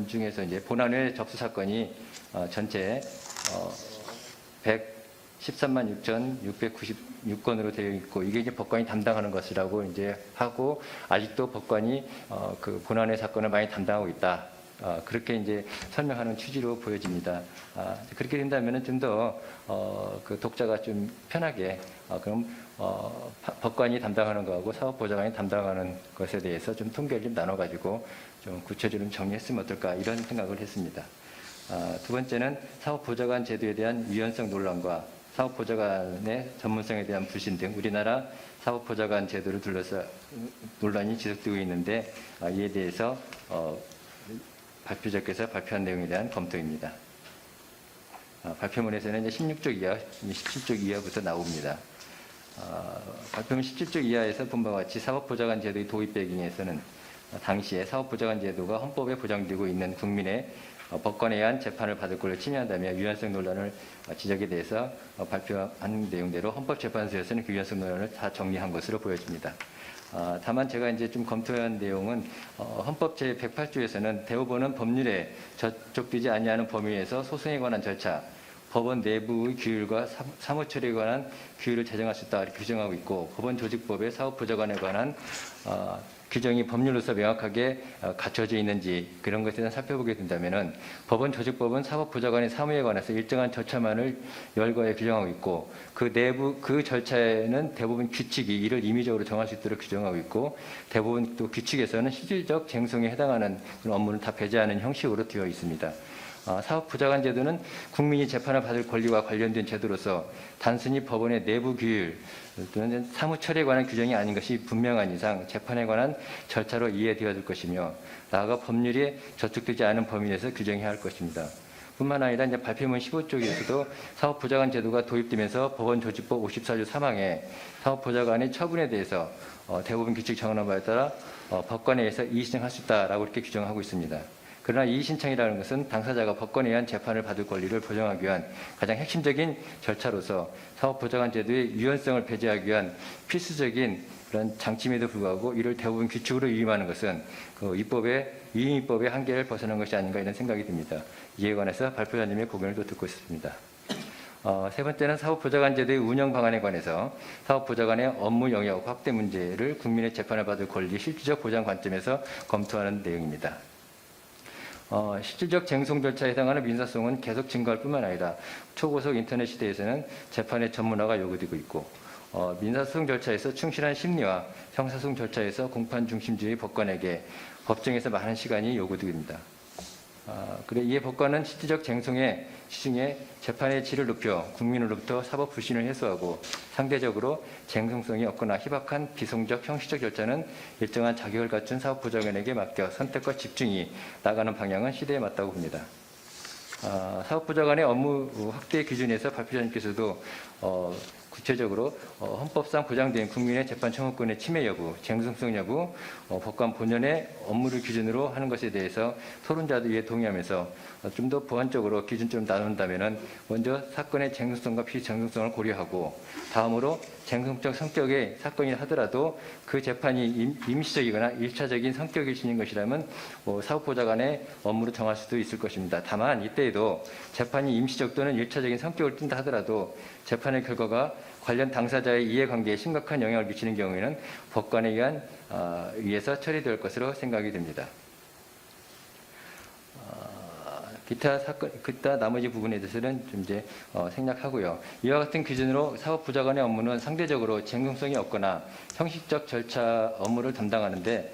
중에서 이제 본안 외 접수 사건이 전체 113만 6,696건으로 되어 있고 이게 이제 법관이 담당하는 것이라고 이제 하고 아직도 법관이 그 본안의 사건을 많이 담당하고 있다. 그렇게 이제 설명하는 취지로 보여집니다. 그렇게 된다면은 좀 더 그 독자가 좀 편하게 그럼 법관이 담당하는 거하고 사법보좌관이 담당하는 것에 대해서 좀 통계를 좀 나눠가지고 좀 구체적으로 정리했으면 어떨까 이런 생각을 했습니다. 두 번째는 사법보좌관 제도에 대한 유연성 논란과 사법보좌관의 전문성에 대한 불신 등 우리나라 사법보좌관 제도를 둘러싸 논란이 지속되고 있는데 이에 대해서 발표자께서 발표한 내용에 대한 검토입니다. 발표문에서는 이제 16쪽 이하, 17쪽 이하부터 나옵니다. 발표문 17쪽 이하에서 본 바와 같이 사법보좌관 제도의 도입 배경에서는 당시에 사법보좌관 제도가 헌법에 보장되고 있는 국민의 법관에 의한 재판을 받을 권리를 침해한다며 유연성 논란을 지적에 대해서 발표한 내용대로 헌법재판소에서는 그 유연성 논란을 다 정리한 것으로 보여집니다. 다만 제가 이제 좀 검토한 내용은 헌법 제108조에서는 대법원은 법률에 저촉되지 아니하는 범위에서 소송에 관한 절차, 법원 내부의 규율과 사무처리에 관한 규율을 제정할 수 있다 이렇게 규정하고 있고 법원 조직법에 사법보좌관에 관한 규정이 법률로서 명확하게 갖춰져 있는지 그런 것에 대한 살펴보게 된다면은 법원 조직법은 사법보좌관의 사무에 관해서 일정한 절차만을 열거해 규정하고 있고 그 내부 그 절차에는 대부분 규칙이 이를 임의적으로 정할 수 있도록 규정하고 있고 대부분 또 규칙에서는 실질적 쟁송에 해당하는 그런 업무를 다 배제하는 형식으로 되어 있습니다. 사법보좌관 제도는 국민이 재판을 받을 권리와 관련된 제도로서 단순히 법원의 내부 규율 또는 사무처리에 관한 규정이 아닌 것이 분명한 이상 재판에 관한 절차로 이해되어질 것이며 나아가 법률에 저촉되지 않은 범위 내에서 규정해야 할 것입니다. 뿐만 아니라 이제 발표문 15쪽에서도 사법보좌관 제도가 도입되면서 법원 조직법 54조 3항에 사법보좌관의 처분에 대해서 대부분 규칙 정하는 바에 따라 법관에 의해서 이의신청할 수 있다라고 이렇게 규정하고 있습니다. 그러나 이의신청이라는 것은 당사자가 법관에 의한 재판을 받을 권리를 보장하기 위한 가장 핵심적인 절차로서 사법보좌관 제도의 유연성을 배제하기 위한 필수적인 그런 장치임에도 불구하고 이를 대부분 규칙으로 위임하는 것은 그 위임입법의 한계를 벗어난 것이 아닌가 이런 생각이 듭니다. 이에 관해서 발표자님의 고견을 또 듣고 있습니다. 세 번째는 사법보좌관 제도의 운영 방안에 관해서 사법보좌관의 업무 영역 확대 문제를 국민의 재판을 받을 권리 실질적 보장 관점에서 검토하는 내용입니다. 실질적 쟁송 절차에 해당하는 민사소송은 계속 증가할 뿐만 아니라 초고속 인터넷 시대에서는 재판의 전문화가 요구되고 있고 민사소송 절차에서 충실한 심리와 형사소송 절차에서 공판 중심주의 법관에게 법정에서 많은 시간이 요구됩니다. 그래 이에 법관은 실질적 쟁송의 시중에 재판의 질을 높여 국민으로부터 사법 불신을 해소하고 상대적으로 쟁송성이 없거나 희박한 비송적 형식적 절차는 일정한 자격을 갖춘 사법보좌관에게 맡겨 선택과 집중이 나가는 방향은 시대에 맞다고 봅니다. 사법보좌관의 업무 확대 기준에서 발표자님께서도 구체적으로 헌법상 보장된 국민의 재판 청구권의 침해 여부, 쟁송성 여부, 법관 본연의 업무를 기준으로 하는 것에 대해서 토론자들에 동의하면서 좀 더 보완적으로 기준 좀 나눈다면은 먼저 사건의 쟁송성과 비쟁송성을 고려하고 다음으로 쟁송적 성격의 사건이 하더라도 그 재판이 임시적이거나 일차적인 성격이 지닌 것이라면 사법보좌관의 업무로 정할 수도 있을 것입니다. 다만 이때에도 재판이 임시적 또는 일차적인 성격을 띈다 하더라도 재판의 결과가 관련 당사자의 이해관계에 심각한 영향을 미치는 경우에는 법관에 의해서 처리될 것으로 생각이 됩니다. 기타 나머지 부분에 대해서는 좀 이제 생략하고요. 이와 같은 기준으로 사법보좌관의 업무는 상대적으로 쟁송성이 없거나 형식적 절차 업무를 담당하는데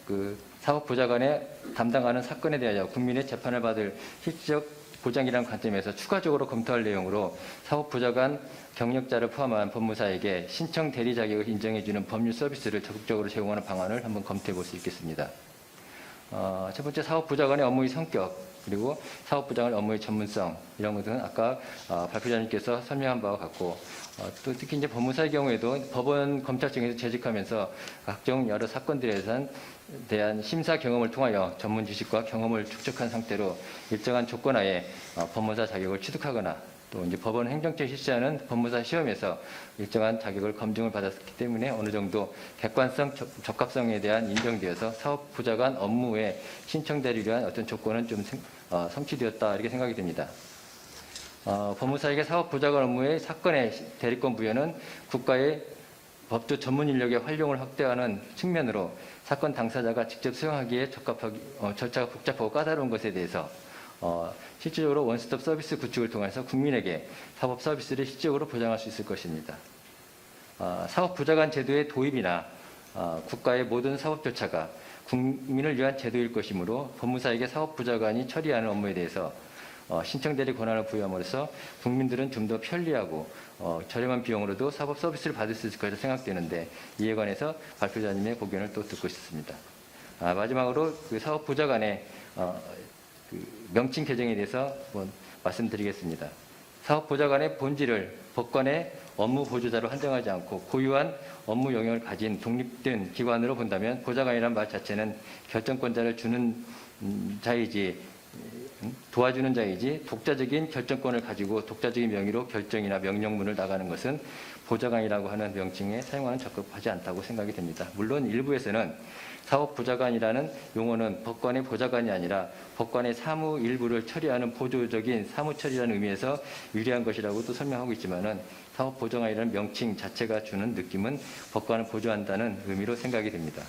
그 사법보좌관의 담당하는 사건에 대하여 국민의 재판을 받을 실질적 보장이라는 관점에서 추가적으로 검토할 내용으로 사법보좌관 경력자를 포함한 법무사에게 신청 대리 자격을 인정해주는 법률 서비스를 적극적으로 제공하는 방안을 한번 검토해 볼 수 있겠습니다. 첫 번째 사법보좌관의 업무의 성격 그리고 사법보좌관의 업무의 전문성 이런 것들은 아까 발표자님께서 설명한 바와 같고 또 특히 이제 법무사의 경우에도 법원 검찰청에서 재직하면서 각종 여러 사건들에 대한 심사 경험을 통하여 전문 지식과 경험을 축적한 상태로 일정한 조건하에 법무사 자격을 취득하거나 또 이제 법원 행정처에 실시하는 법무사 시험에서 일정한 자격을 검증을 받았기 때문에 어느 정도 객관성, 적합성에 대한 인정되어서 사법보좌관 업무에 신청 대리를 위한 어떤 조건은 좀 성취되었다 이렇게 생각이 됩니다. 법무사에게 사법보좌관 업무의 사건의 대리권 부여는 국가의 법조 전문 인력의 활용을 확대하는 측면으로 사건 당사자가 직접 수용하기에 절차가 복잡하고 까다로운 것에 대해서 실질적으로 원스톱 서비스 구축을 통해서 국민에게 사법 서비스를 실질적으로 보장할 수 있을 것입니다. 사법보좌관 제도의 도입이나 국가의 모든 사법 절차가 국민을 위한 제도일 것이므로 법무사에게 사법보좌관이 처리하는 업무에 대해서 신청 대리 권한을 부여함으로써 국민들은 좀 더 편리하고 저렴한 비용으로도 사법 서비스를 받을 수 있을 것으로 생각되는데, 이에 관해서 발표자님의 고견을 또 듣고 싶습니다. 마지막으로 그 사법보좌관의 그 명칭 개정에 대해서 한번 말씀드리겠습니다. 사법보좌관의 본질을 법관의 업무 보조자로 한정하지 않고 고유한 업무 영역을 가진 독립된 기관으로 본다면 보좌관이란 말 자체는 결정권자를 주는 자이지 도와주는 자이지 독자적인 결정권을 가지고 독자적인 명의로 결정이나 명령문을 나가는 것은 보좌관이라고 하는 명칭에 사용하는 적합하지 않다고 생각이 됩니다. 물론 일부에서는 사법보좌관이라는 용어는 법관의 보좌관이 아니라 법관의 사무 일부를 처리하는 보조적인 사무처리라는 의미에서 유리한 것이라고 또 설명하고 있지만은 사법보좌관이라는 명칭 자체가 주는 느낌은 법관을 보조한다는 의미로 생각이 됩니다.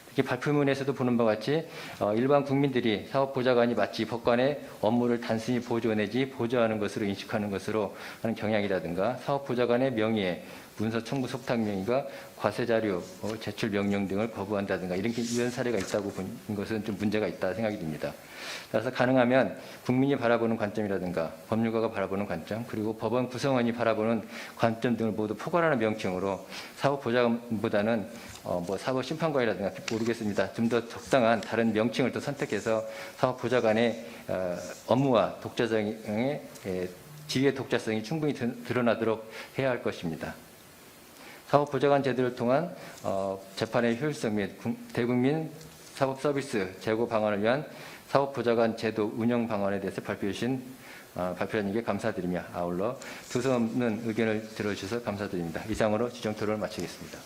특히 발표문에서도 보는 바와 같이 일반 국민들이 사법보좌관이 마치 법관의 업무를 단순히 보조 내지 보조하는 것으로 인식하는 것으로 하는 경향이라든가, 사법보좌관의 명의에 문서 청구 속탁 명의가 과세자료 제출 명령 등을 거부한다든가 이런 사례가 있다고 본 것은 좀 문제가 있다 생각이 듭니다. 따라서 가능하면 국민이 바라보는 관점이라든가 법률가가 바라보는 관점, 그리고 법원 구성원이 바라보는 관점 등을 모두 포괄하는 명칭으로 사법보좌관보다는 사법심판관이라든가 모르겠습니다. 좀 더 적당한 다른 명칭을 또 선택해서 사법보좌관의 업무와 독자성의 지위의 독자성이 충분히 드러나도록 해야 할 것입니다. 사법보좌관 제도를 통한 재판의 효율성 및 대국민 사법 서비스 제고 방안을 위한 사법보좌관 제도 운영 방안에 대해서 발표해 주신 발표자님께 감사드리며, 아울러 두서없는 의견을 들어주셔서 감사드립니다. 이상으로 지정 토론을 마치겠습니다.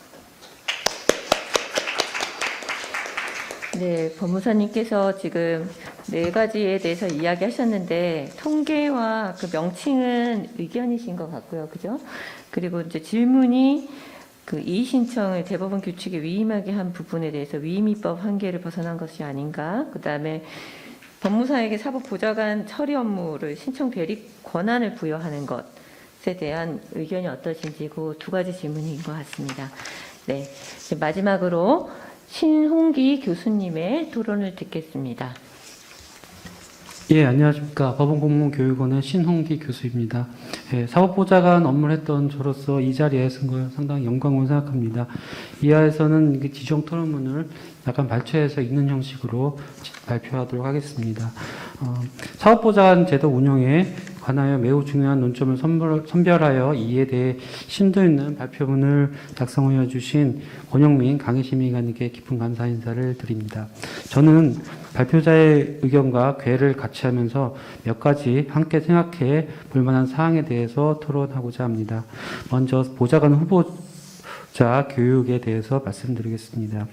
네, 법무사님께서 지금 4가지에 대해서 이야기하셨는데, 통계와 그 명칭은 의견이신 것 같고요. 그죠? 그리고 이제 질문이 그 이의 신청을 대법원 규칙에 위임하게 한 부분에 대해서 위임입법 한계를 벗어난 것이 아닌가. 그 다음에 법무사에게 사법보좌관 처리 업무를 신청 대리 권한을 부여하는 것에 대한 의견이 어떠신지 그 2가지 질문인 것 같습니다. 네, 이제 마지막으로 신홍기 교수님의 토론을 듣겠습니다. 예, 안녕하십니까. 법원공무원교육원의 신홍기 교수입니다. 예, 사법보좌관 업무를 했던 저로서 이 자리에 쓴 걸 상당히 영광으로 생각합니다. 이하에서는 지정 토론문을 약간 발췌해서 읽는 형식으로 발표하도록 하겠습니다. 사법보좌관 제도 운영에 관하여 매우 중요한 논점을 선별하여 이에 대해 심도 있는 발표문을 작성하여 주신 권영민 강의심의관님께 깊은 감사 인사를 드립니다. 저는 발표자의 의견과 궤를 같이 하면서 몇 가지 함께 생각해 볼 만한 사항에 대해서 토론하고자 합니다. 먼저 보좌관 후보자 교육에 대해서 말씀드리겠습니다.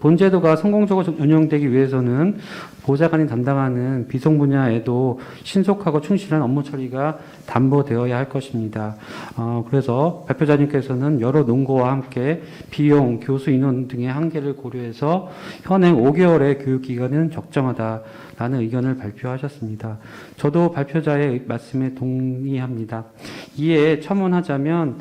본 제도가 성공적으로 운영되기 위해서는 보좌관이 담당하는 비속 분야에도 신속하고 충실한 업무 처리가 담보되어야 할 것입니다. 그래서 발표자님께서는 여러 논거와 함께 비용, 교수 인원 등의 한계를 고려해서 현행 5개월의 교육기간은 적정하다라는 의견을 발표하셨습니다. 저도 발표자의 말씀에 동의합니다. 이에 첨언하자면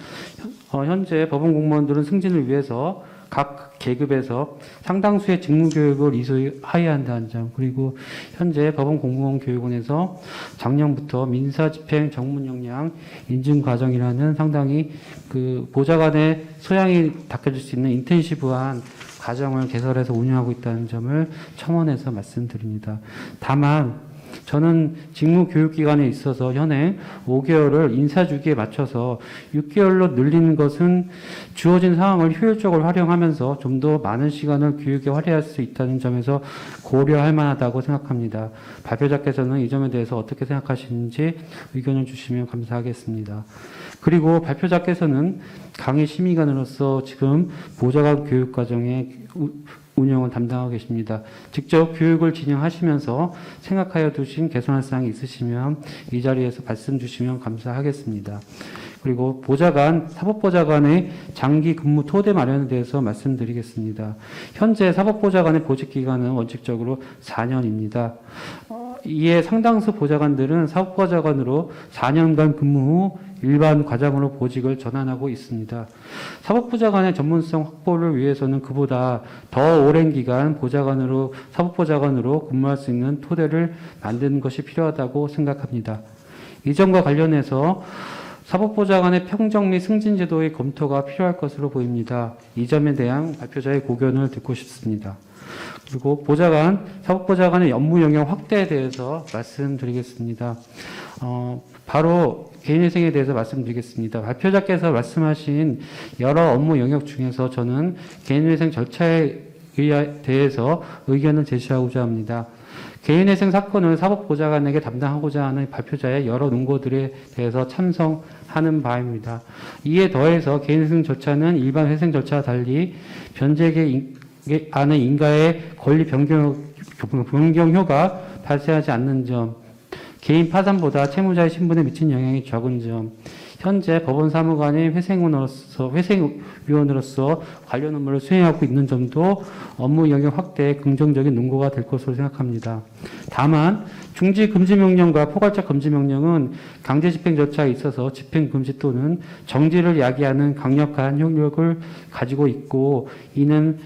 현재 법원 공무원들은 승진을 위해서 각 계급에서 상당수의 직무교육을 이수해야 한다는 점, 그리고 현재 법원공무원교육원에서 작년부터 민사집행 전문 역량 인증 과정이라는 상당히 그 보좌관의 소양이 닦여질 수 있는 인텐시브한 과정을 개설해서 운영하고 있다는 점을 첨언해서 말씀드립니다. 다만 저는 직무교육기간에 있어서 현행 5개월을 인사주기에 맞춰서 6개월로 늘리는 것은 주어진 상황을 효율적으로 활용하면서 좀 더 많은 시간을 교육에 활용할 수 있다는 점에서 고려할 만하다고 생각합니다. 발표자께서는 이 점에 대해서 어떻게 생각하시는지 의견을 주시면 감사하겠습니다. 그리고 발표자께서는 강의 심의관으로서 지금 보좌관 교육과정의 운영을 담당하고 계십니다. 직접 교육을 진행하시면서 생각하여 두신 개선할 사항이 있으시면 이 자리에서 말씀 주시면 감사하겠습니다. 그리고 보좌관, 사법보좌관의 장기 근무 토대 마련에 대해서 말씀드리겠습니다. 현재 사법보좌관의 보직기간은 원칙적으로 4년입니다. 이에 상당수 보좌관들은 사법보좌관으로 4년간 근무 후 일반 과장으로 보직을 전환하고 있습니다. 사법보좌관의 전문성 확보를 위해서는 그보다 더 오랜 기간 사법보좌관으로 근무할 수 있는 토대를 만드는 것이 필요하다고 생각합니다. 이 점과 관련해서 사법보좌관의 평정 및 승진 제도의 검토가 필요할 것으로 보입니다. 이 점에 대한 발표자의 고견을 듣고 싶습니다. 그리고 사법보좌관의 업무 영역 확대에 대해서 말씀드리겠습니다. 바로 개인회생에 대해서 말씀드리겠습니다. 발표자께서 말씀하신 여러 업무 영역 중에서 저는 개인회생 절차에 대해서 의견을 제시하고자 합니다. 개인회생 사건을 사법보좌관에게 담당하고자 하는 발표자의 여러 논거들에 대해서 찬성하는 바입니다. 이에 더해서 개인회생 절차는 일반 회생 절차와 달리 변제계 안에 인가의 권리 변경효가 발생하지 않는 점, 개인 파산보다 채무자의 신분에 미친 영향이 적은 점, 현재 법원 사무관이 회생위원으로서 관련 업무를 수행하고 있는 점도 업무 영역 확대에 긍정적인 논거가 될 것으로 생각합니다. 다만 중지 금지 명령과 포괄적 금지 명령은 강제 집행 절차에 있어서 집행 금지 또는 정지를 야기하는 강력한 효력을 가지고 있고 이는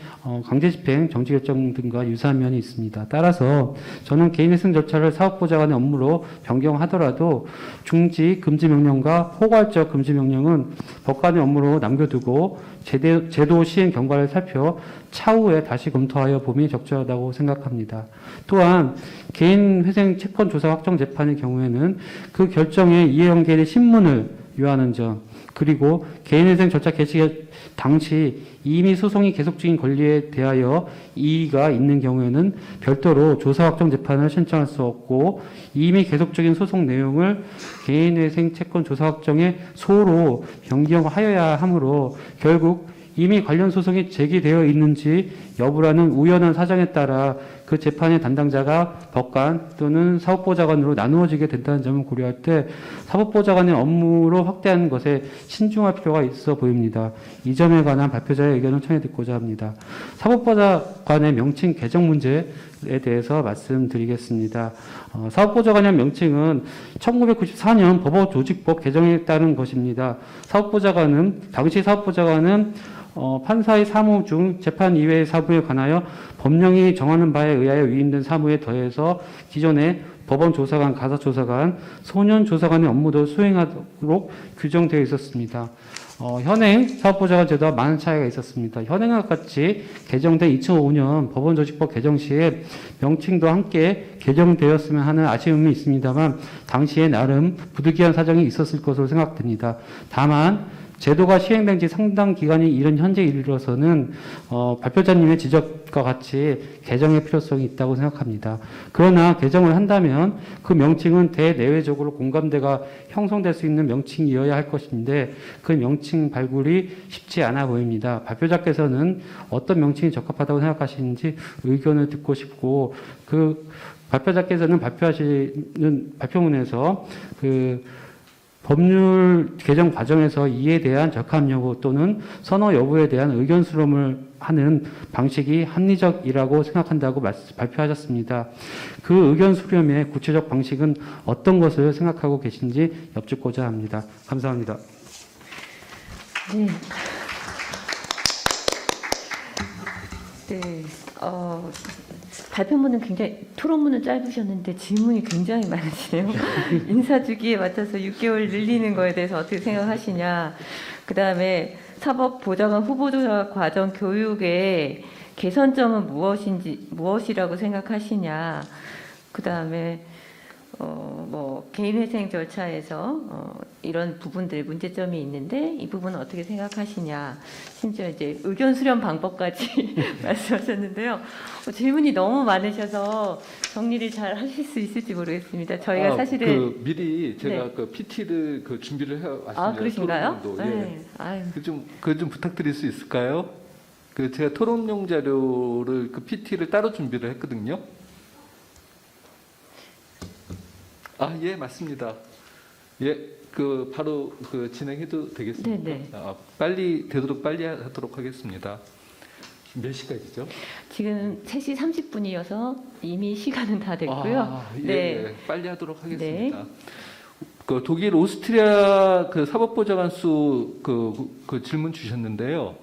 강제 집행, 정지 결정 등과 유사한 면이 있습니다. 따라서 저는 개인회생 절차를 사법보좌관의 업무로 변경하더라도 중지 금지 명령과 포괄적 금지 명령은 법관의 업무로 남겨두고 제도 시행 경과를 살펴 차후에 다시 검토하여 봄이 적절하다고 생각합니다. 또한 개인회생 채권 조사 확정 재판의 경우에는 그 결정에 이해관계의 신문을 요하는 점, 그리고 개인회생 절차 개시 당시 이미 소송이 계속 중인 권리에 대하여 이의가 있는 경우에는 별도로 조사 확정 재판을 신청할 수 없고 이미 계속 중인 소송 내용을 개인회생 채권 조사 확정의 소로 변경하여야 하므로 결국 이미 관련 소송이 제기되어 있는지 여부라는 우연한 사정에 따라 그 재판의 담당자가 법관 또는 사법보좌관으로 나누어지게 된다는 점을 고려할 때 사법보좌관의 업무로 확대하는 것에 신중할 필요가 있어 보입니다. 이 점에 관한 발표자의 의견을 청해 듣고자 합니다. 사법보좌관의 명칭 개정 문제에 대해서 말씀드리겠습니다. 사법보좌관의 명칭은 1994년 법원조직법 개정에 따른 것입니다. 당시 사법보좌관은 판사의 사무 중 재판 이외의 사무에 관하여 법령이 정하는 바에 의하여 위임된 사무에 더해서 기존의 법원조사관, 가사조사관, 소년조사관의 업무도 수행하도록 규정되어 있었습니다. 현행 사법보좌관 제도와 많은 차이가 있었습니다. 현행과 같이 개정된 2005년 법원조직법 개정 시에 명칭도 함께 개정되었으면 하는 아쉬움이 있습니다만 당시에 나름 부득이한 사정이 있었을 것으로 생각됩니다. 다만 제도가 시행된 지 상당 기간이 이른 현재 이르러서는 발표자님의 지적과 같이 개정의 필요성이 있다고 생각합니다. 그러나 개정을 한다면 그 명칭은 대내외적으로 공감대가 형성될 수 있는 명칭이어야 할 것인데 그 명칭 발굴이 쉽지 않아 보입니다. 발표자께서는 어떤 명칭이 적합하다고 생각하시는지 의견을 듣고 싶고 그 발표자께서는 발표하시는 발표문에서 법률 개정 과정에서 이에 대한 적합 여부 또는 선호 여부에 대한 의견 수렴을 하는 방식이 합리적이라고 생각한다고 발표하셨습니다. 그 의견 수렴의 구체적 방식은 어떤 것을 생각하고 계신지 여쭙고자 합니다. 감사합니다. 네. 네. 발표문은 토론문은 짧으셨는데 질문이 굉장히 많으시네요. 인사주기에 맞춰서 6개월 늘리는 거에 대해서 어떻게 생각하시냐. 그 다음에 사법보좌관 후보자 과정 교육의 개선점은 무엇이라고 생각하시냐. 그 다음에 개인회생 절차에서 이런 부분들 문제점이 있는데 이 부분은 어떻게 생각하시냐. 심지어 이제 의견 수렴 방법까지 말씀하셨는데요. 질문이 너무 많으셔서 정리를 잘 하실 수 있을지 모르겠습니다. 저희가 사실은 미리 제가 네. PT를 준비를 해왔습니다. 아, 그러신가요? 토론도. 네. 아유. 그거 좀 부탁드릴 수 있을까요? 제가 토론용 자료를 PT를 따로 준비를 했거든요. 예, 맞습니다. 예, 그 바로 그 진행해도 되겠습니까? 네. 빨리 되도록 빨리 하도록 하겠습니다. 몇 시까지죠? 지금 3시 30분이어서 이미 시간은 다 됐고요. 예, 네. 예, 빨리 하도록 하겠습니다. 그 독일, 오스트리아 그 사법보좌관 수 그 질문 주셨는데요.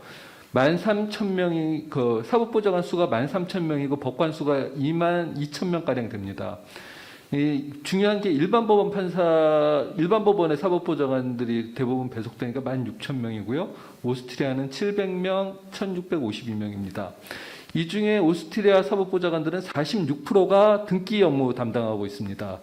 13,000명이 그 사법보좌관 수가 13,000명이고 법관 수가 22,000명 가량 됩니다. 이 중요한 게 일반 법원의 사법보좌관들이 대부분 배속되니까 16,000명이고요. 오스트리아는 700명, 1,652명입니다. 이 중에 오스트리아 사법보좌관들은 46%가 등기 업무 담당하고 있습니다.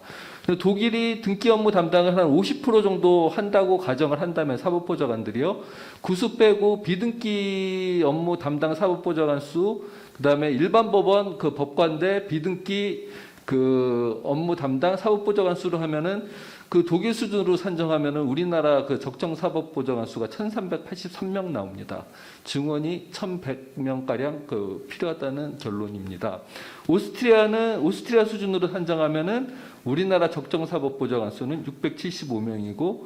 독일이 등기 업무 담당을 한 50% 정도 한다고 가정을 한다면 사법보좌관들이요. 구수 빼고 비등기 업무 담당 사법보좌관 수, 그다음에 일반 법원 그 법관대 비등기 그 업무 담당 사법보좌관 수로 하면은 그 독일 수준으로 산정하면은 우리나라 그 적정 사법보좌관 수가 1,383명 나옵니다. 증원이 1,100명 가량 그 필요하다는 결론입니다. 오스트리아 수준으로 산정하면은 우리나라 적정 사법보좌관 수는 675명이고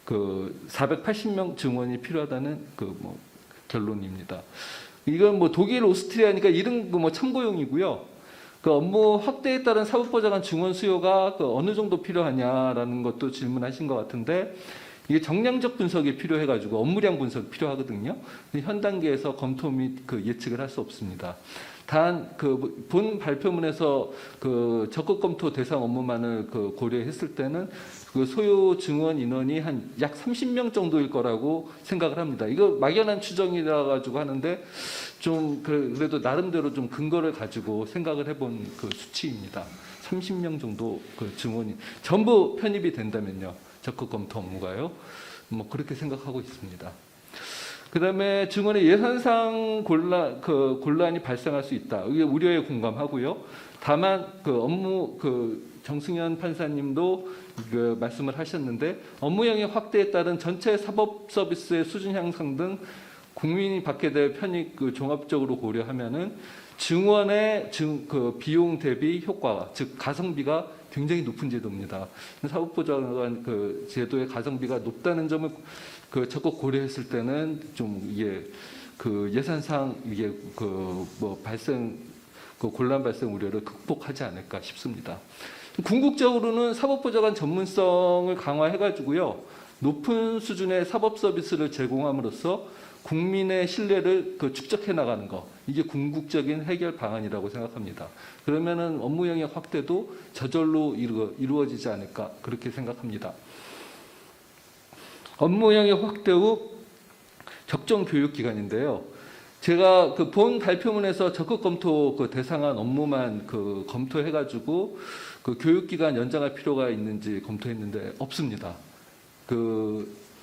그 480명 증원이 필요하다는 그 뭐 결론입니다. 이건 뭐 독일, 오스트리아니까 이런 거 뭐 참고용이고요. 그 업무 확대에 따른 사법보좌관 증원 수요가 그 어느 정도 필요하냐라는 것도 질문하신 것 같은데 이게 정량적 분석이 필요해가지고 업무량 분석이 필요하거든요. 근데 현 단계에서 검토 및 그 예측을 할 수 없습니다. 단 그 본 발표문에서 그 적극 검토 대상 업무만을 그 고려했을 때는 그 소요 증원 인원이 한 약 30명 정도일 거라고 생각을 합니다. 이거 막연한 추정이라 가지고 하는데 좀 그래도 나름대로 좀 근거를 가지고 생각을 해본 그 수치입니다. 30명 정도 그 증원이 전부 편입이 된다면요. 적극 검토 업무가요. 뭐 그렇게 생각하고 있습니다. 그다음에 증원의 예산상 곤란이 발생할 수 있다. 이게 우려에 공감하고요. 다만 그 업무 그 정승현 판사님도 그 말씀을 하셨는데 업무 영역 확대에 따른 전체 사법 서비스의 수준 향상 등 국민이 받게 될 편익 그 종합적으로 고려하면은 증원의 그 비용 대비 효과와 즉 가성비가 굉장히 높은 제도입니다. 사법보좌관 그 제도의 가성비가 높다는 점을 그 적극 고려했을 때는 좀 이게 그 예산상 이게 그 뭐 그 곤란 발생 우려를 극복하지 않을까 싶습니다. 궁극적으로는 사법보좌관 전문성을 강화해가지고요 높은 수준의 사법 서비스를 제공함으로써 국민의 신뢰를 그 축적해 나가는 거 이게 궁극적인 해결 방안이라고 생각합니다. 그러면은 업무 영역 확대도 저절로 이루어지지 않을까 그렇게 생각합니다. 업무 영역 확대 후 적정 교육 기간인데요. 제가 그 본 발표문에서 적극 검토 그 대상한 업무만 그 검토해가지고 그 교육 기간 연장할 필요가 있는지 검토했는데 없습니다.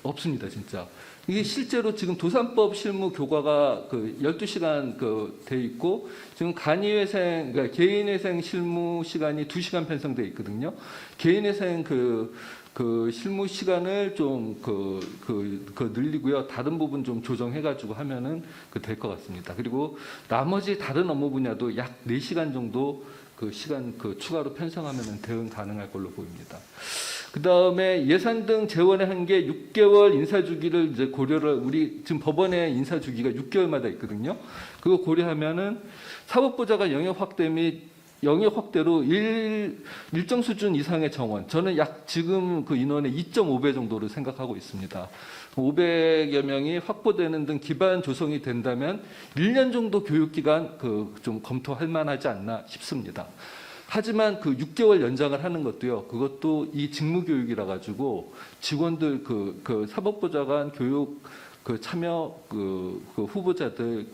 없습니다, 진짜. 이게 실제로 지금 도산법 실무 교과가 그 12시간 그 돼 있고 지금 간이회생 그러니까 개인회생 실무 시간이 2시간 편성돼 있거든요. 개인회생 그 실무 시간을 좀 늘리고요. 다른 부분 좀 조정해가지고 하면은 될 것 같습니다. 그리고 나머지 다른 업무 분야도 약 4시간 정도 그 시간 추가로 편성하면은 대응 가능할 걸로 보입니다. 그 다음에 예산 등 재원의 한계 6개월 인사 주기를 이제 고려를 우리 지금 법원의 인사 주기가 6개월마다 있거든요. 그거 고려하면은 사법보좌관 영역 확대 및 영역 확대로 일정 수준 이상의 정원. 저는 약 지금 그 인원의 2.5배 정도를 생각하고 있습니다. 500여 명이 확보되는 등 기반 조성이 된다면 1년 정도 교육기간 좀 검토할 만하지 않나 싶습니다. 하지만 그 6개월 연장을 하는 것도요. 그것도 이 직무교육이라 가지고 직원들 그 사법보좌관 교육 참여 후보자들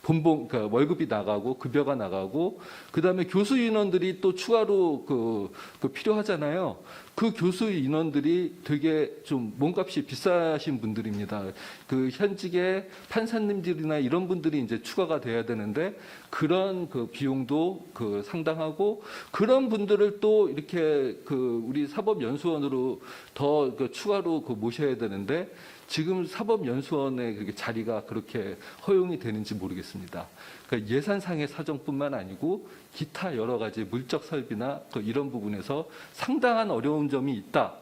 본봉 그러니까 월급이 나가고 급여가 나가고 그다음에 교수 인원들이 또 추가로 필요하잖아요. 그 교수 인원들이 되게 좀 몸값이 비싸신 분들입니다. 그 현직의 판사님들이나 이런 분들이 이제 추가가 돼야 되는데 그런 그 비용도 그 상당하고 그런 분들을 또 이렇게 그 우리 사법연수원으로 더 그 추가로 그 모셔야 되는데 지금 사법연수원의 그렇게 자리가 그렇게 허용이 되는지 모르겠습니다. 그러니까 예산상의 사정뿐만 아니고 기타 여러 가지 물적 설비나 그 이런 부분에서 상당한 어려운 점이 있다.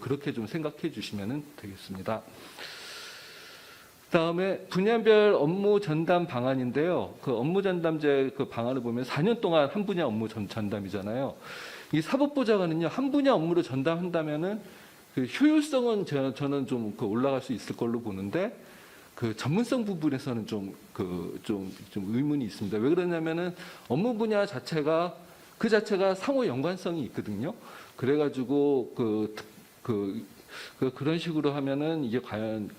그렇게 좀 생각해 주시면 되겠습니다. 그다음에 분야별 업무 전담 방안인데요. 그 업무 전담제 그 방안을 보면 4년 동안 한 분야 업무 전담이잖아요. 이 사법보좌관은요, 한 분야 업무를 전담한다면은 그 효율성은 저는 좀 그 올라갈 수 있을 걸로 보는데 그 전문성 부분에서는 좀 의문이 있습니다. 왜 그러냐면은 업무 분야 자체가 상호 연관성이 있거든요. 그래가지고 그런 식으로 하면은 이게 과연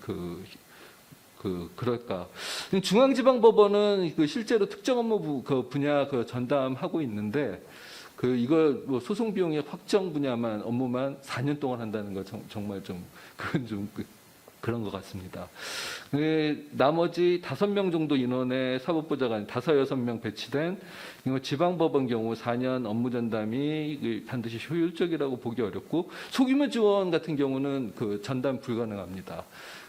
그럴까? 중앙지방법원은 그 실제로 특정 업무 그 분야 그 전담하고 있는데 이걸 뭐 소송 비용의 확정 분야만 업무만 4년 동안 한다는 거 정말 좀 그건 좀 그런 것 같습니다. 나머지 5명 정도 인원의 사법보좌관 5, 6명 배치된 지방법원 경우 4년 업무 전담이 반드시 효율적이라고 보기 어렵고 소규모 지원 같은 경우는 그 전담 불가능합니다.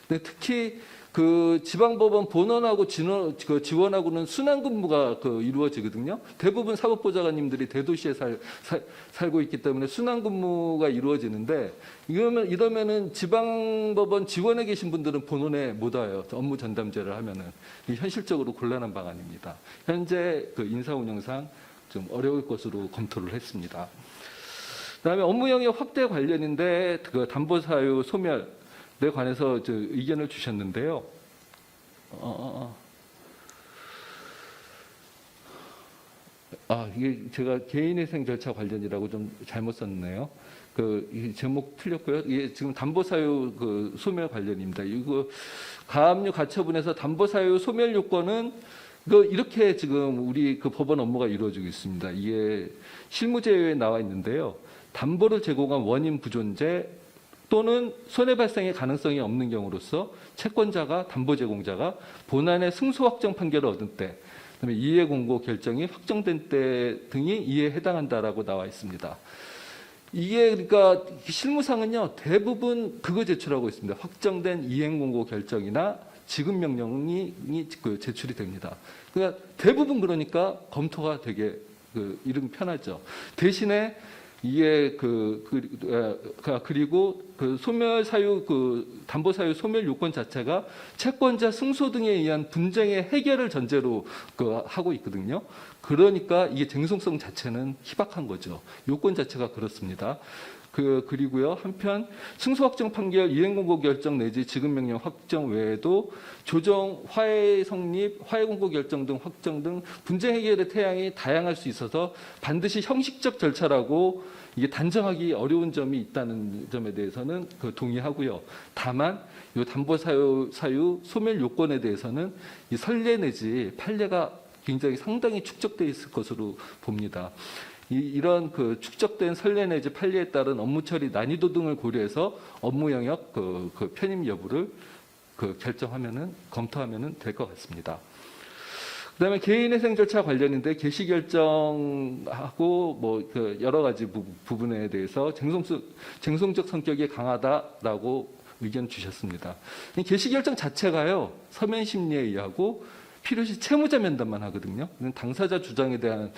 근데 특히 그 지방법원 본원하고 지원하고는 순환근무가 이루어지거든요. 대부분 사법보좌관님들이 대도시에 살고 있기 때문에 순환근무가 이루어지는데 이러면은 지방법원 지원에 계신 분들은 본원에 못 와요. 업무 전담제를 하면은 현실적으로 곤란한 방안입니다. 현재 그 인사운영상 좀 어려울 것으로 검토를 했습니다. 그다음에 업무 영역 확대 관련인데 그 담보사유 소멸 에 관해서 의견을 주셨는데요. 이게 제가 개인회생 절차 관련이라고 좀 잘못 썼네요. 이 제목 틀렸고요. 이게 지금 담보사유 그 소멸 관련입니다. 이거 가압류 가처분에서 담보사유 소멸 요건은 이렇게 지금 우리 그 법원 업무가 이루어지고 있습니다. 이게 실무제도에 나와 있는데요. 담보를 제공한 원인 부존재 또는 손해 발생의 가능성이 없는 경우로서 채권자가 담보 제공자가 본안의 승소 확정 판결을 얻은 때, 그다음에 이해 공고 결정이 확정된 때 등이 이에 해당한다라고 나와 있습니다. 이게 그러니까 실무상은요 대부분 그거 제출하고 있습니다. 확정된 이행 공고 결정이나 지급 명령이 제출이 됩니다. 그러니까 대부분 그러니까 검토가 되게 이름 편하죠. 대신에 이게 그리고 소멸 사유 담보 사유 소멸 요건 자체가 채권자 승소 등에 의한 분쟁의 해결을 전제로 하고 있거든요. 그러니까 이게 쟁송성 자체는 희박한 거죠. 요건 자체가 그렇습니다. 그리고요, 한편 승소 확정 판결, 이행 공고 결정 내지 지급 명령 확정 외에도 조정, 화해 성립, 화해 공고 결정 등 확정 등 분쟁 해결의 태양이 다양할 수 있어서 반드시 형식적 절차라고 이게 단정하기 어려운 점이 있다는 점에 대해서는 동의하고요. 다만 이 담보 사유 소멸 요건에 대해서는 이 선례 내지 판례가 굉장히 상당히 축적돼 있을 것으로 봅니다. 이런 축적된 선례 내지 판례에 따른 업무 처리 난이도 등을 고려해서 업무 영역 편입 여부를 검토하면은 될 것 같습니다. 그다음에 개인회생 절차 관련인데 개시 결정하고 여러 가지 부분에 대해서 쟁송적 성격이 강하다라고 의견 주셨습니다. 개시 결정 자체가요 서면 심리에 의하고 필요시 채무자 면담만 하거든요. 당사자 주장에 대한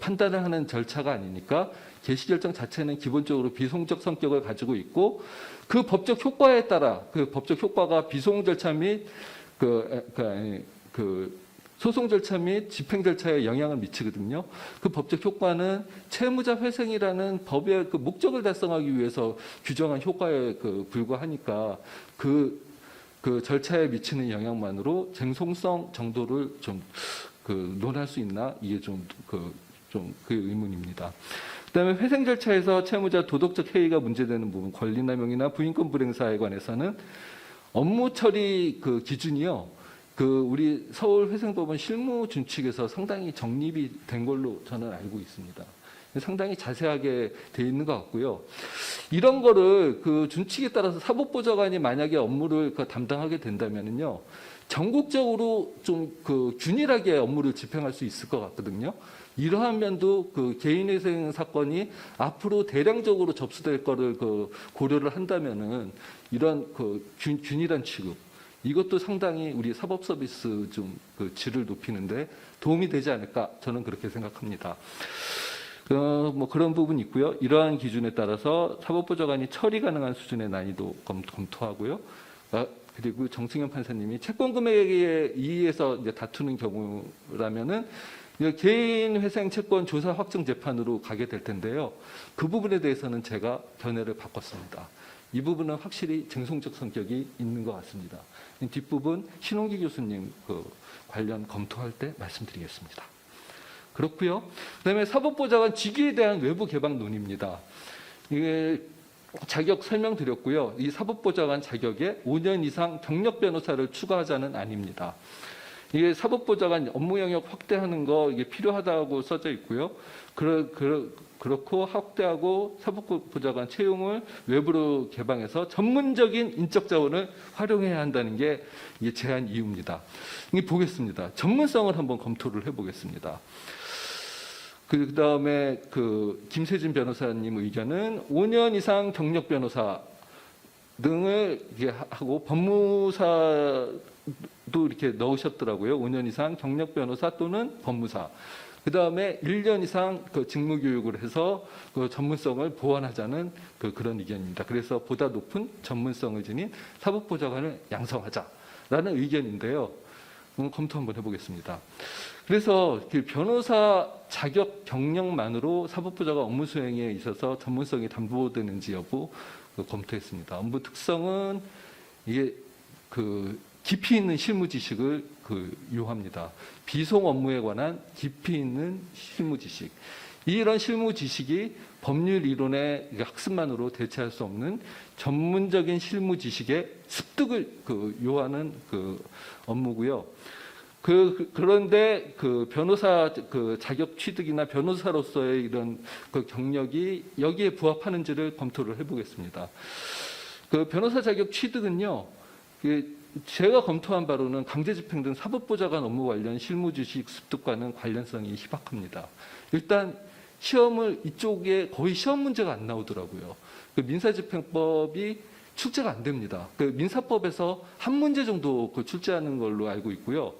판단을 하는 절차가 아니니까 개시 결정 자체는 기본적으로 비송적 성격을 가지고 있고 그 법적 효과에 따라 그 법적 효과가 비송 절차 및 소송 절차 및 집행 절차에 영향을 미치거든요. 그 법적 효과는 채무자 회생이라는 법의 목적을 달성하기 위해서 규정한 효과에 불과하니까 그 절차에 미치는 영향만으로 쟁송성 정도를 좀 논할 수 있나 이게 그 의문입니다. 그다음에 회생 절차에서 채무자 도덕적 해이가 문제되는 부분, 권리남용이나 부인권 불행사에 관해서는 업무 처리 기준이요. 우리 서울회생법원 실무준칙에서 상당히 정립이 된 걸로 저는 알고 있습니다. 상당히 자세하게 돼 있는 것 같고요. 이런 거를 그 준칙에 따라서 사법보좌관이 만약에 업무를 담당하게 된다면은요, 전국적으로 좀 그 균일하게 업무를 집행할 수 있을 것 같거든요. 이러한 면도 그 개인회생 사건이 앞으로 대량적으로 접수될 거를 그 고려를 한다면은 이런 그 균일한 취급, 이것도 상당히 우리 사법 서비스 좀 그 질을 높이는데 도움이 되지 않을까, 저는 그렇게 생각합니다. 뭐 그런 부분이 있고요. 이러한 기준에 따라서 사법보좌관이 처리 가능한 수준의 난이도 검토하고요. 그리고 정승현 판사님이 채권 금액에 이의해서 이제 다투는 경우라면은 개인 회생 채권 조사 확정 재판으로 가게 될 텐데요. 그 부분에 대해서는 제가 견해를 바꿨습니다. 이 부분은 확실히 쟁송적 성격이 있는 것 같습니다. 뒷부분 신홍기 교수님 그 관련 검토할 때 말씀드리겠습니다. 그렇고요. 그다음에 사법보좌관 직위에 대한 외부 개방 논의입니다. 이게 자격 설명드렸고요. 이 사법보좌관 자격에 5년 이상 경력 변호사를 추가하자는 아닙니다. 이게 사법보좌관 업무 영역 확대하는 거 이게 필요하다고 써져 있고요. 그렇고 확대하고 사법보좌관 채용을 외부로 개방해서 전문적인 인적 자원을 활용해야 한다는 게 이게 제한 이유입니다. 이게 보겠습니다. 전문성을 한번 검토를 해보겠습니다. 그다음에 그 김세진 변호사님 의견은 5년 이상 경력 변호사 등을 이렇게 하고 법무사도 이렇게 넣으셨더라고요. 5년 이상 경력 변호사 또는 법무사. 그다음에 1년 이상 그 직무 교육을 해서 그 전문성을 보완하자는 그런 의견입니다. 그래서 보다 높은 전문성을 지닌 사법보좌관을 양성하자라는 의견인데요. 검토 한번 해보겠습니다. 그래서 그 변호사 자격 경력만으로 사법보좌관 업무 수행에 있어서 전문성이 담보되는지 여부 검토했습니다. 업무 특성은 이게 그 깊이 있는 실무 지식을 요합니다. 비송 업무에 관한 깊이 있는 실무 지식. 이런 실무 지식이 법률 이론의 학습만으로 대체할 수 없는 전문적인 실무 지식의 습득을 요하는 업무고요. 그런데 변호사 자격 취득이나 변호사로서의 이런 경력이 여기에 부합하는지를 검토를 해보겠습니다. 변호사 자격 취득은요, 제가 검토한 바로는 강제집행 등 사법보좌관 업무 관련 실무지식 습득과는 관련성이 희박합니다. 일단 시험을 이쪽에 거의 시험 문제가 안 나오더라고요. 민사집행법이 출제가 안 됩니다. 민사법에서 한 문제 정도 출제하는 걸로 알고 있고요.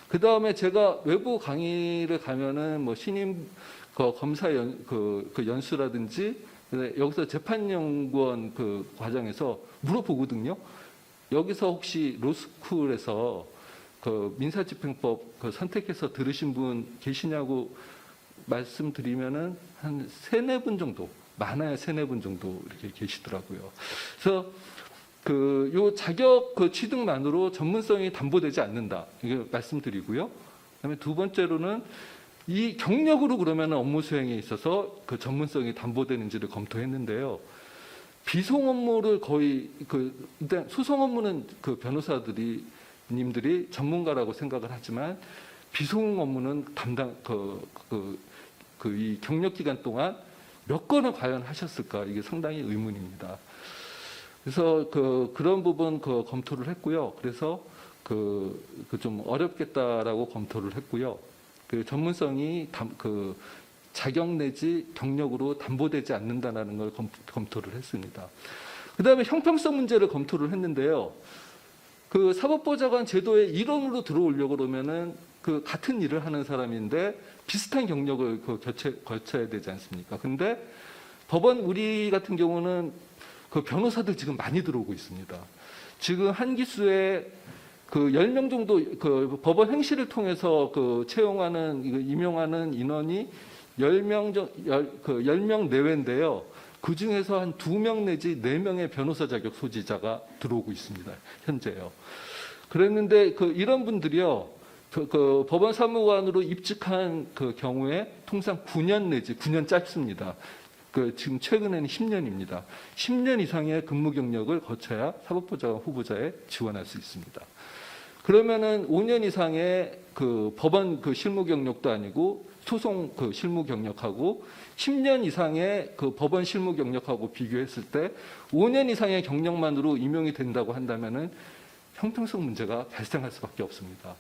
그 다음에 제가 외부 강의를 가면은 뭐 신임 검사 연수라든지 여기서 재판연구원 과정에서 물어보거든요. 여기서 혹시 로스쿨에서 민사집행법 선택해서 들으신 분 계시냐고 말씀드리면은 한 3-4분 정도, 많아야 3-4분 정도 이렇게 계시더라고요. 그래서 요 자격 취득만으로 전문성이 담보되지 않는다. 이거 말씀드리고요. 그다음에 두 번째로는 이 경력으로 그러면 업무 수행에 있어서 전문성이 담보되는지를 검토했는데요. 비송 업무를 거의 일단 소송 업무는 변호사님들이 전문가라고 생각을 하지만 비송 업무는 이 경력 기간 동안 몇 건을 과연 하셨을까, 이게 상당히 의문입니다. 그래서 그런 부분 검토를 했고요. 그래서 좀 어렵겠다라고 검토를 했고요. 전문성이 자격 내지 경력으로 담보되지 않는다는 걸 검토를 했습니다. 그다음에 형평성 문제를 검토를 했는데요. 사법보좌관 제도의 일원으로 들어오려고 그러면은 같은 일을 하는 사람인데 비슷한 경력을 거쳐야 되지 않습니까? 근데 법원 우리 같은 경우는 변호사들 지금 많이 들어오고 있습니다. 지금 한 기수에 10명 정도 법원 행시를 통해서 채용하는, 임용하는 인원이 10명 내외인데요. 그 중에서 한 2명 내지 4명의 변호사 자격 소지자가 들어오고 있습니다. 현재요. 그랬는데 이런 분들이요. 법원 사무관으로 입직한 경우에 통상 9년 내지 9년 짧습니다. 지금 최근에는 10년입니다. 10년 이상의 근무 경력을 거쳐야 사법보좌관 후보자에 지원할 수 있습니다. 그러면은 5년 이상의 그 법원 그 실무 경력도 아니고 소송 그 실무 경력하고 10년 이상의 그 법원 실무 경력하고 비교했을 때 5년 이상의 경력만으로 임용이 된다고 한다면은 형평성 문제가 발생할 수밖에 없습니다.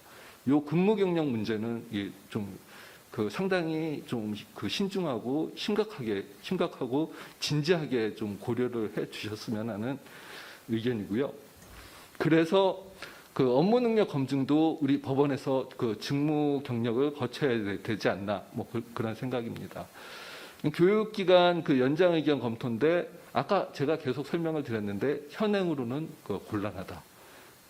요 근무 경력 문제는 좀 그 상당히 좀 그 신중하고 심각하고 진지하게 좀 고려를 해 주셨으면 하는 의견이고요. 그래서 그 업무 능력 검증도 우리 법원에서 그 직무 경력을 거쳐야 되지 않나 뭐 그런 생각입니다. 교육기간 그 연장 의견 검토인데 아까 제가 계속 설명을 드렸는데 현행으로는 그 곤란하다.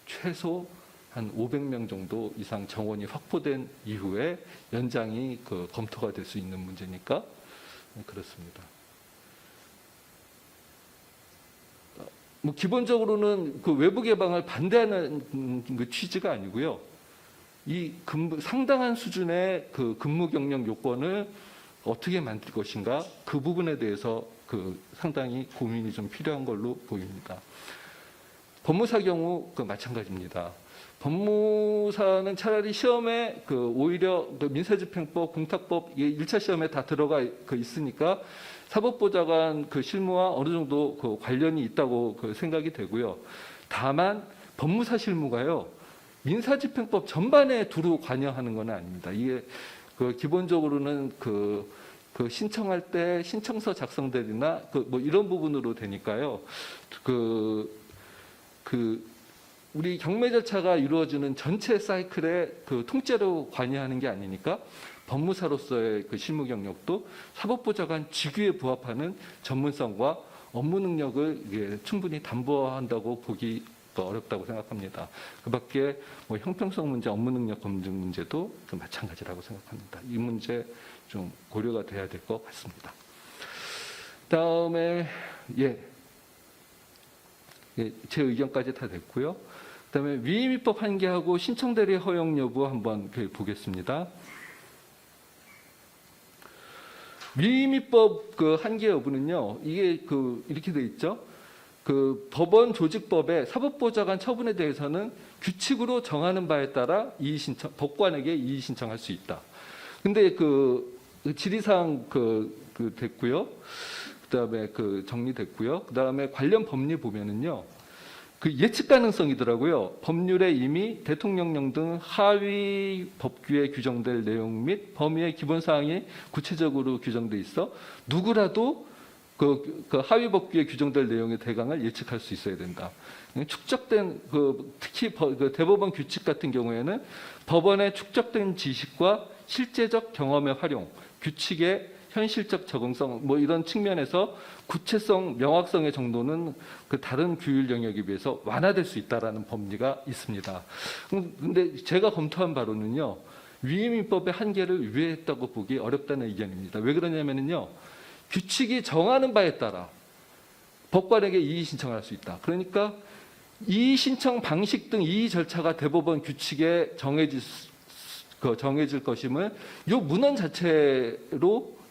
최소 한 500명 정도 이상 정원이 확보된 이후에 연장이 그 검토가 될 수 있는 문제니까 그렇습니다. 뭐 기본적으로는 그 외부 개방을 반대하는 그 취지가 아니고요. 이 상당한 수준의 그 근무 경력 요건을 어떻게 만들 것인가 그 부분에 대해서 그 상당히 고민이 좀 필요한 걸로 보입니다. 법무사 경우 그 마찬가지입니다. 법무사는 차라리 시험에 그 오히려 그 민사집행법, 공탁법 1차 시험에 다 들어가 그 있으니까 사법보좌관 그 실무와 어느 정도 그 관련이 있다고 그 생각이 되고요. 다만 법무사 실무가요 민사집행법 전반에 두루 관여하는 건 아닙니다. 이게 그 기본적으로는 그 신청할 때 신청서 작성들이나 그 뭐 이런 부분으로 되니까요. 우리 경매 절차가 이루어지는 전체 사이클에 그 통째로 관여하는 게 아니니까 법무사로서의 그 실무 경력도 사법보좌관 직위에 부합하는 전문성과 업무 능력을 충분히 담보한다고 보기 어렵다고 생각합니다. 그밖에 뭐 형평성 문제, 업무 능력 검증 문제도 그 마찬가지라고 생각합니다. 이 문제 좀 고려가 돼야 될 것 같습니다. 다음에 제 의견까지 다 됐고요. 그다음에 위임 입법 한계하고 신청 대리 허용 여부 한번 보겠습니다. 위임 입법 그 한계 여부는요. 이게 이렇게 돼 있죠. 그 법원 조직법의 사법보좌관 처분에 대해서는 규칙으로 정하는 바에 따라 이의 신청, 법관에게 이의 신청할 수 있다. 근데 질의사항 됐고요. 그다음에 정리됐고요. 그다음에 관련 법리 보면은요. 예측 가능성이더라고요. 법률에 이미 대통령령 등 하위 법규에 규정될 내용 및 범위의 기본 사항이 구체적으로 규정돼 있어 누구라도 그 하위 법규에 규정될 내용의 대강을 예측할 수 있어야 된다. 축적된 특히 대법원 규칙 같은 경우에는 법원의 축적된 지식과 실제적 경험의 활용, 규칙의 현실적 적응성 뭐 이런 측면에서 구체성, 명확성의 정도는 그 다른 규율 영역에 비해서 완화될 수 있다라는 법리가 있습니다. 근데 제가 검토한 바로는요. 위임 입법의 한계를 위배했다고 보기 어렵다는 의견입니다. 왜 그러냐면요. 규칙이 정하는 바에 따라 법관에게 이의 신청을 할 수 있다. 그러니까 이의 신청 방식 등 이의 절차가 대법원 규칙에 정해질 것임을 이 문헌 자체로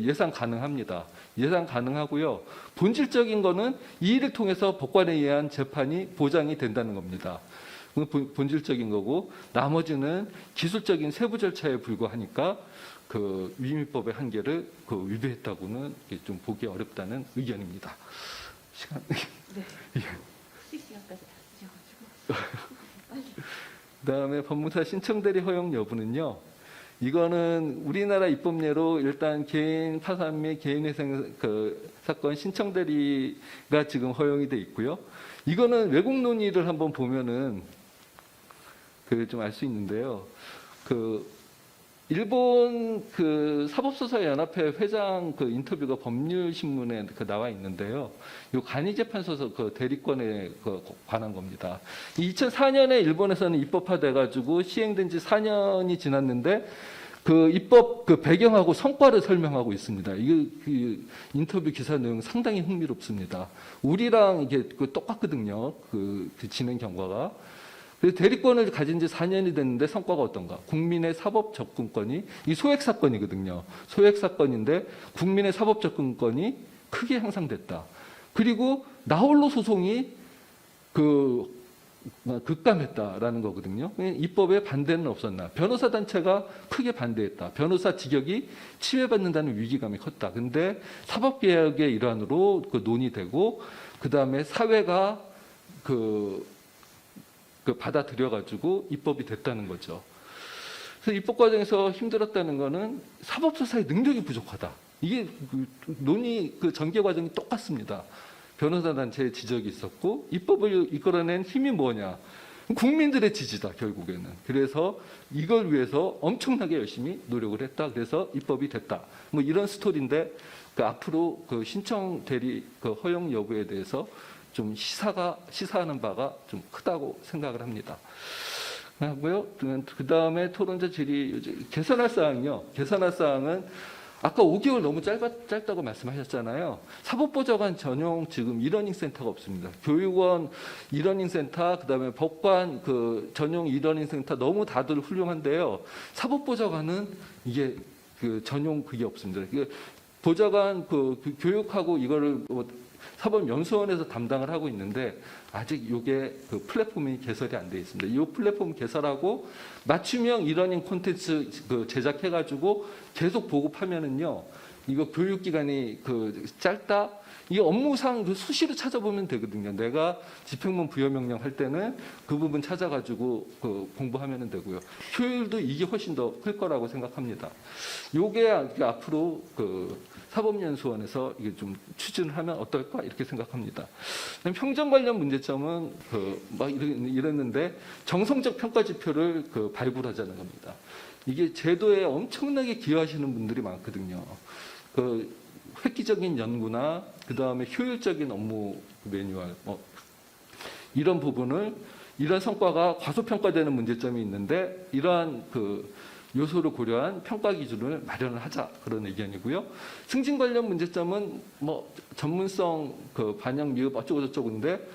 예상 가능합니다. 예상 가능하고요. 본질적인 거는 이 일을 통해서 법관에 의한 재판이 보장이 된다는 겁니다. 본질적인 거고 나머지는 기술적인 세부 절차에 불과하니까 위임법의 한계를 위배했다고는 좀 보기 어렵다는 의견입니다. 시간. 네. 실시간까지 다 쓰셔가지고. 그다음에 법무사 신청 대리 허용 여부는요. 이거는 우리나라 입법례로 일단 개인 파산 및 개인회생 사건 신청 대리가 지금 허용이 돼 있고요. 이거는 외국 논의를 한번 보면은 좀 알 수 있는데요. 일본 사법소사연합회 회장 인터뷰가 법률신문에 나와 있는데요. 이 간이재판소 대리권에 관한 겁니다. 2004년에 일본에서는 입법화돼가지고 시행된 지 4년이 지났는데 입법 배경하고 성과를 설명하고 있습니다. 이게 인터뷰 기사 내용 상당히 흥미롭습니다. 우리랑 이게 똑같거든요. 진행 경과가. 그래서 대리권을 가진 지 4년이 됐는데 성과가 어떤가? 국민의 사법 접근권이 이 소액 사건이거든요. 소액 사건인데 국민의 사법 접근권이 크게 향상됐다. 그리고 나홀로 소송이 급감했다라는 거거든요. 입법에 반대는 없었나. 변호사 단체가 크게 반대했다. 변호사 직역이 침해받는다는 위기감이 컸다. 근데 사법개혁의 일환으로 그 논의되고 그 다음에 사회가 그 받아들여가지고 입법이 됐다는 거죠. 그래서 입법 과정에서 힘들었다는 거는 사법수사의 능력이 부족하다. 이게 논의 그 전개 과정이 똑같습니다. 변호사 단체의 지적이 있었고 입법을 이끌어낸 힘이 뭐냐? 국민들의 지지다 결국에는. 그래서 이걸 위해서 엄청나게 열심히 노력을 했다. 그래서 입법이 됐다. 뭐 이런 스토리인데 그 앞으로 그 신청 대리 그 허용 여부에 대해서 좀 시사하는 바가 좀 크다고 생각을 합니다. 하고요. 그 다음에 토론자 질의 개선할 사항이요. 개선할 사항은 아까 5개월 너무 짧다고 말씀하셨잖아요. 사법보좌관 전용 지금 이러닝 센터가 없습니다. 교육원 이러닝 센터, 그다음에 법관 그 전용 이러닝 센터 너무 다들 훌륭한데요. 사법보좌관은 이게 그 전용 그게 없습니다. 보좌관 그 교육하고 이거를 사법연수원에서 담당을 하고 있는데 아직 이게 그 플랫폼이 개설이 안 돼 있습니다. 이 플랫폼 개설하고 맞춤형 이러닝 콘텐츠 그 제작해가지고 계속 보급하면은요, 이거 교육기간이 그 짧다. 이 업무상 그 수시로 찾아보면 되거든요. 내가 집행본 부여명령 할 때는 그 부분 찾아가지고 그 공부하면 되고요. 효율도 이게 훨씬 더 클 거라고 생각합니다. 요게 앞으로 그 사법연수원에서 이게 좀 추진을 하면 어떨까 이렇게 생각합니다. 평점 관련 문제점은 막 이랬는데 정성적 평가 지표를 그 발굴하자는 겁니다. 이게 제도에 엄청나게 기여하시는 분들이 많거든요. 그 획기적인 연구나 그 다음에 효율적인 업무 매뉴얼 이런 부분을 이런 성과가 과소평가되는 문제점이 있는데 이러한 그 요소를 고려한 평가 기준을 마련을 하자 그런 의견이고요. 승진 관련 문제점은 뭐 전문성 그 반영 미흡 어쩌고 저쩌고인데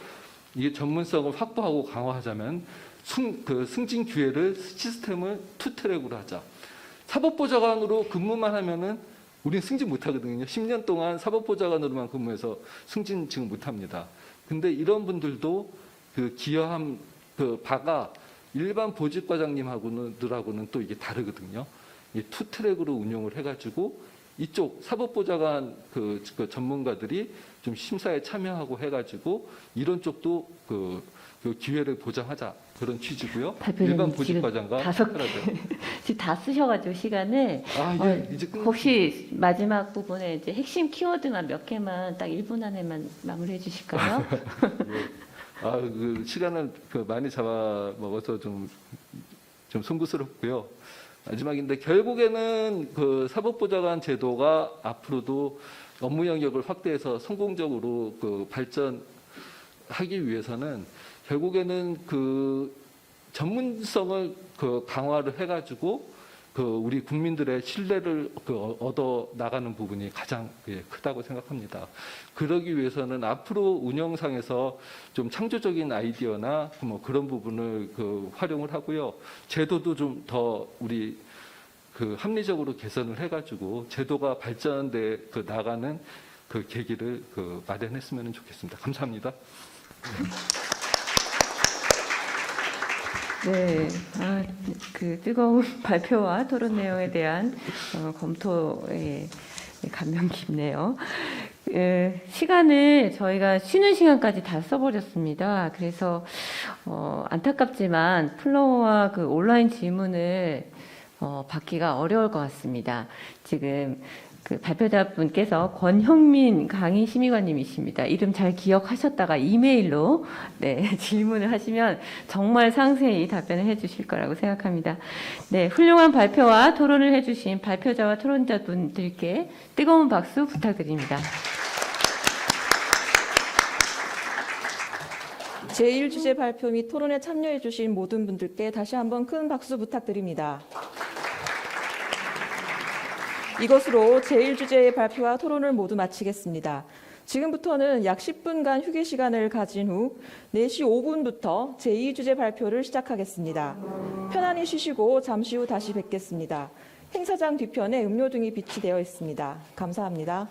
이게 전문성을 확보하고 강화하자면 승진 기회를 시스템을 투 트랙으로 하자. 사법보좌관으로 근무만 하면은 우린 승진 못 하거든요. 10년 동안 사법보좌관으로만 근무해서 승진 지금 못 합니다. 근데 이런 분들도 그 기여한 그 바가 일반 보직과장님하고는 또 이게 다르거든요. 이 투 트랙으로 운용을 해가지고 이쪽 사법보좌관 그 전문가들이 좀 심사에 참여하고 해가지고 이런 쪽도 그 기회를 보장하자 그런 취지고요. 일반 보직과장과 지금 다 쓰셔가지고 시간을 이제 혹시 마지막 부분에 이제 핵심 키워드만 몇 개만 딱 1분 안에만 마무리해 주실까요? 그 시간을 많이 잡아 먹어서 좀 송구스럽고요. 마지막인데 결국에는 그 사법보좌관 제도가 앞으로도 업무 영역을 확대해서 성공적으로 그 발전하기 위해서는 결국에는 그 전문성을 그 강화를 해가지고 그 우리 국민들의 신뢰를 얻어 나가는 부분이 가장 크다고 생각합니다. 그러기 위해서는 앞으로 운영상에서 좀 창조적인 아이디어나 뭐 그런 부분을 그 활용을 하고요. 제도도 좀 더 우리 그 합리적으로 개선을 해가지고 제도가 발전돼 나가는 그 계기를 마련했으면 좋겠습니다. 감사합니다. 네, 그 뜨거운 발표와 토론 내용에 대한 검토에 감명 깊네요. 시간을 저희가 쉬는 시간까지 다 써버렸습니다. 그래서 안타깝지만 플로어와 그 온라인 질문을 받기가 어려울 것 같습니다. 지금 그 발표자분께서 권형민 강의심의관님이십니다. 이름 잘 기억하셨다가 이메일로 질문을 하시면 정말 상세히 답변을 해주실 거라고 생각합니다. 네, 훌륭한 발표와 토론을 해주신 발표자와 토론자분들께 뜨거운 박수 부탁드립니다. 제1주제 발표 및 토론에 참여해 주신 모든 분들께 다시 한번 큰 박수 부탁드립니다. 이것으로 제1주제의 발표와 토론을 모두 마치겠습니다. 지금부터는 약 10분간 휴게 시간을 가진 후 4시 5분부터 제2주제 발표를 시작하겠습니다. 편안히 쉬시고 잠시 후 다시 뵙겠습니다. 행사장 뒤편에 음료 등이 비치되어 있습니다. 감사합니다.